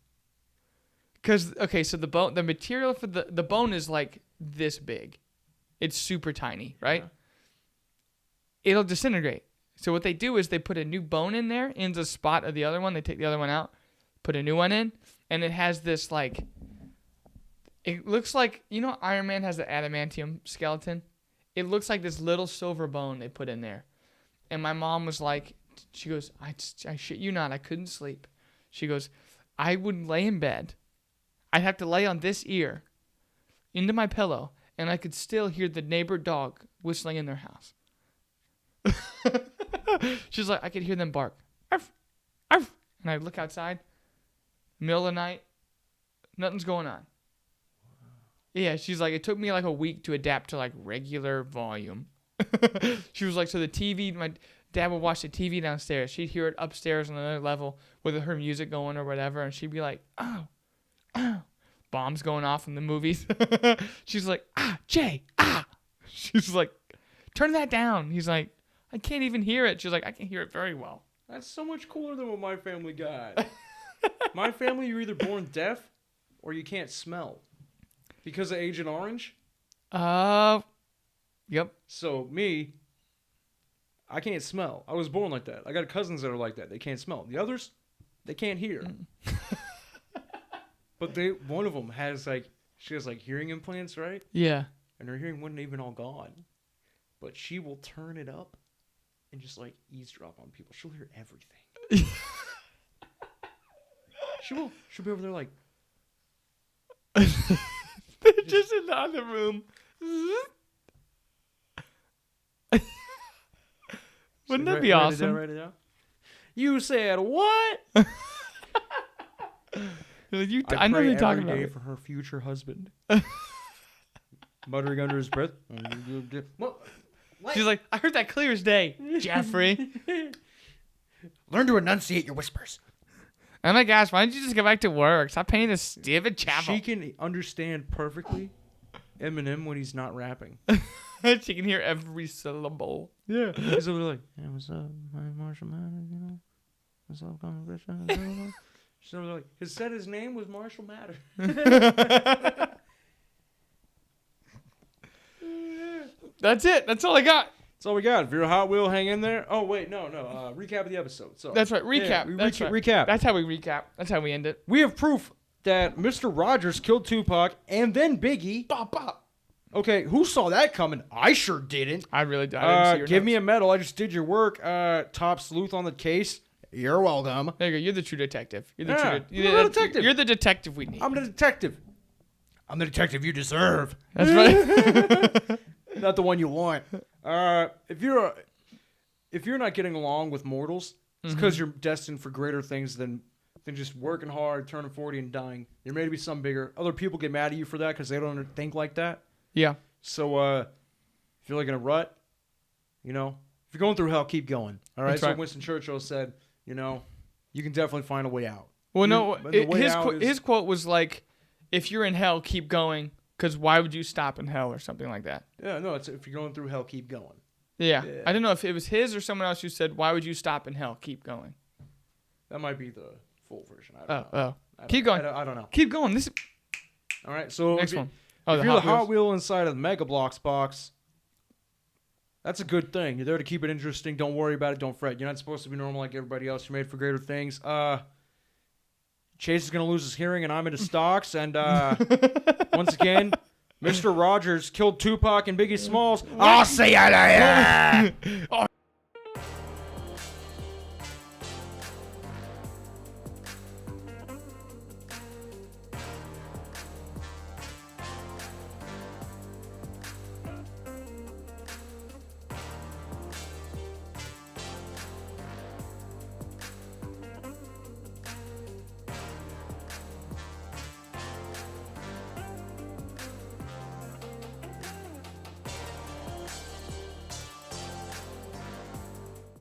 Because, okay, so the material for the bone is like this big. It's super tiny, right? Yeah. It'll disintegrate. So what they do is they put a new bone in there in the spot of the other one. They take the other one out, put a new one in, and it has this like... It looks like, you know, Iron Man has the adamantium skeleton. It looks like this little silver bone they put in there. And my mom was like, she goes, I shit you not, I couldn't sleep. She goes, I would lay in bed. I'd have to lay on this ear into my pillow, and I could still hear the neighbor dog whistling in their house. She's like, I could hear them bark. Arf, arf. And I look outside, middle of the night, nothing's going on. Yeah, she's like, it took me like a week to adapt to like regular volume. She was like, so the TV, my dad would watch the TV downstairs. She'd hear it upstairs on another level with her music going or whatever. And she'd be like, oh, bombs going off in the movies. She's like, Jay, She's like, turn that down. He's like, I can't even hear it. She's like, I can hear it very well. That's so much cooler than what my family got. My family, you're either born deaf or you can't smell. Because of Agent Orange? Yep. So me, I can't smell. I was born like that. I got cousins that are like that. They can't smell. The others, they can't hear. But one of them has she has hearing implants, right? Yeah. And her hearing wasn't even all gone. But she will turn it up and just eavesdrop on people. She'll hear everything. She'll be over there They're just in the other room. Wouldn't that be awesome? Write it down. You said what? I know you're talking about every day for her future husband. Muttering under his breath. What? She's like, I heard that clear as day, Jeffrey. Learn to enunciate your whispers. Oh my gosh, why don't you just go back to work? Stop paying this stupid chapel. She can understand perfectly Eminem when he's not rapping. She can hear every syllable. Yeah. He's over there hey, what's up? My Marshall Matter, you know? What's up, conversation? She's over there his name was Marshall Matter. That's it. That's all I got. That's all we got. If you're a Hot Wheel, hang in there. Oh, wait, no. Recap of the episode. So that's right. Recap. Yeah, that's right. Recap. That's how we recap. That's how we end it. We have proof that Mr. Rogers killed Tupac and then Biggie. Bop, bop. Okay, who saw that coming? I sure didn't. I really didn't. Give me a medal. I just did your work. Top sleuth on the case. You're welcome. There you go. You're the true detective. You're the detective. You're the detective we need. I'm the detective. I'm the detective you deserve. That's right. Not the one you want. If you're not getting along with mortals, it's because you're destined for greater things than just working hard, turning 40, and dying. You're made to be something bigger. Other people get mad at you for that because they don't think like that. Yeah. So if you're in a rut, if you're going through hell, keep going. All right. That's so right. Winston Churchill said, you can definitely find a way out. Well, his quote was if you're in hell, keep going. Because why would you stop in hell or something like that? Yeah, no, it's if you're going through hell, keep going. Yeah. I don't know if it was his or someone else who said, why would you stop in hell? Keep going. That might be the full version. I don't know. Keep going. I don't know. Keep going. All right, so next one. If you're the Hot Wheel inside of the Mega Bloks box, that's a good thing. You're there to keep it interesting. Don't worry about it. Don't fret. You're not supposed to be normal like everybody else. You're made for greater things. Chase is going to lose his hearing, and I'm into stocks. And once again, Mr. Rogers killed Tupac and Biggie Smalls. I'll see you later.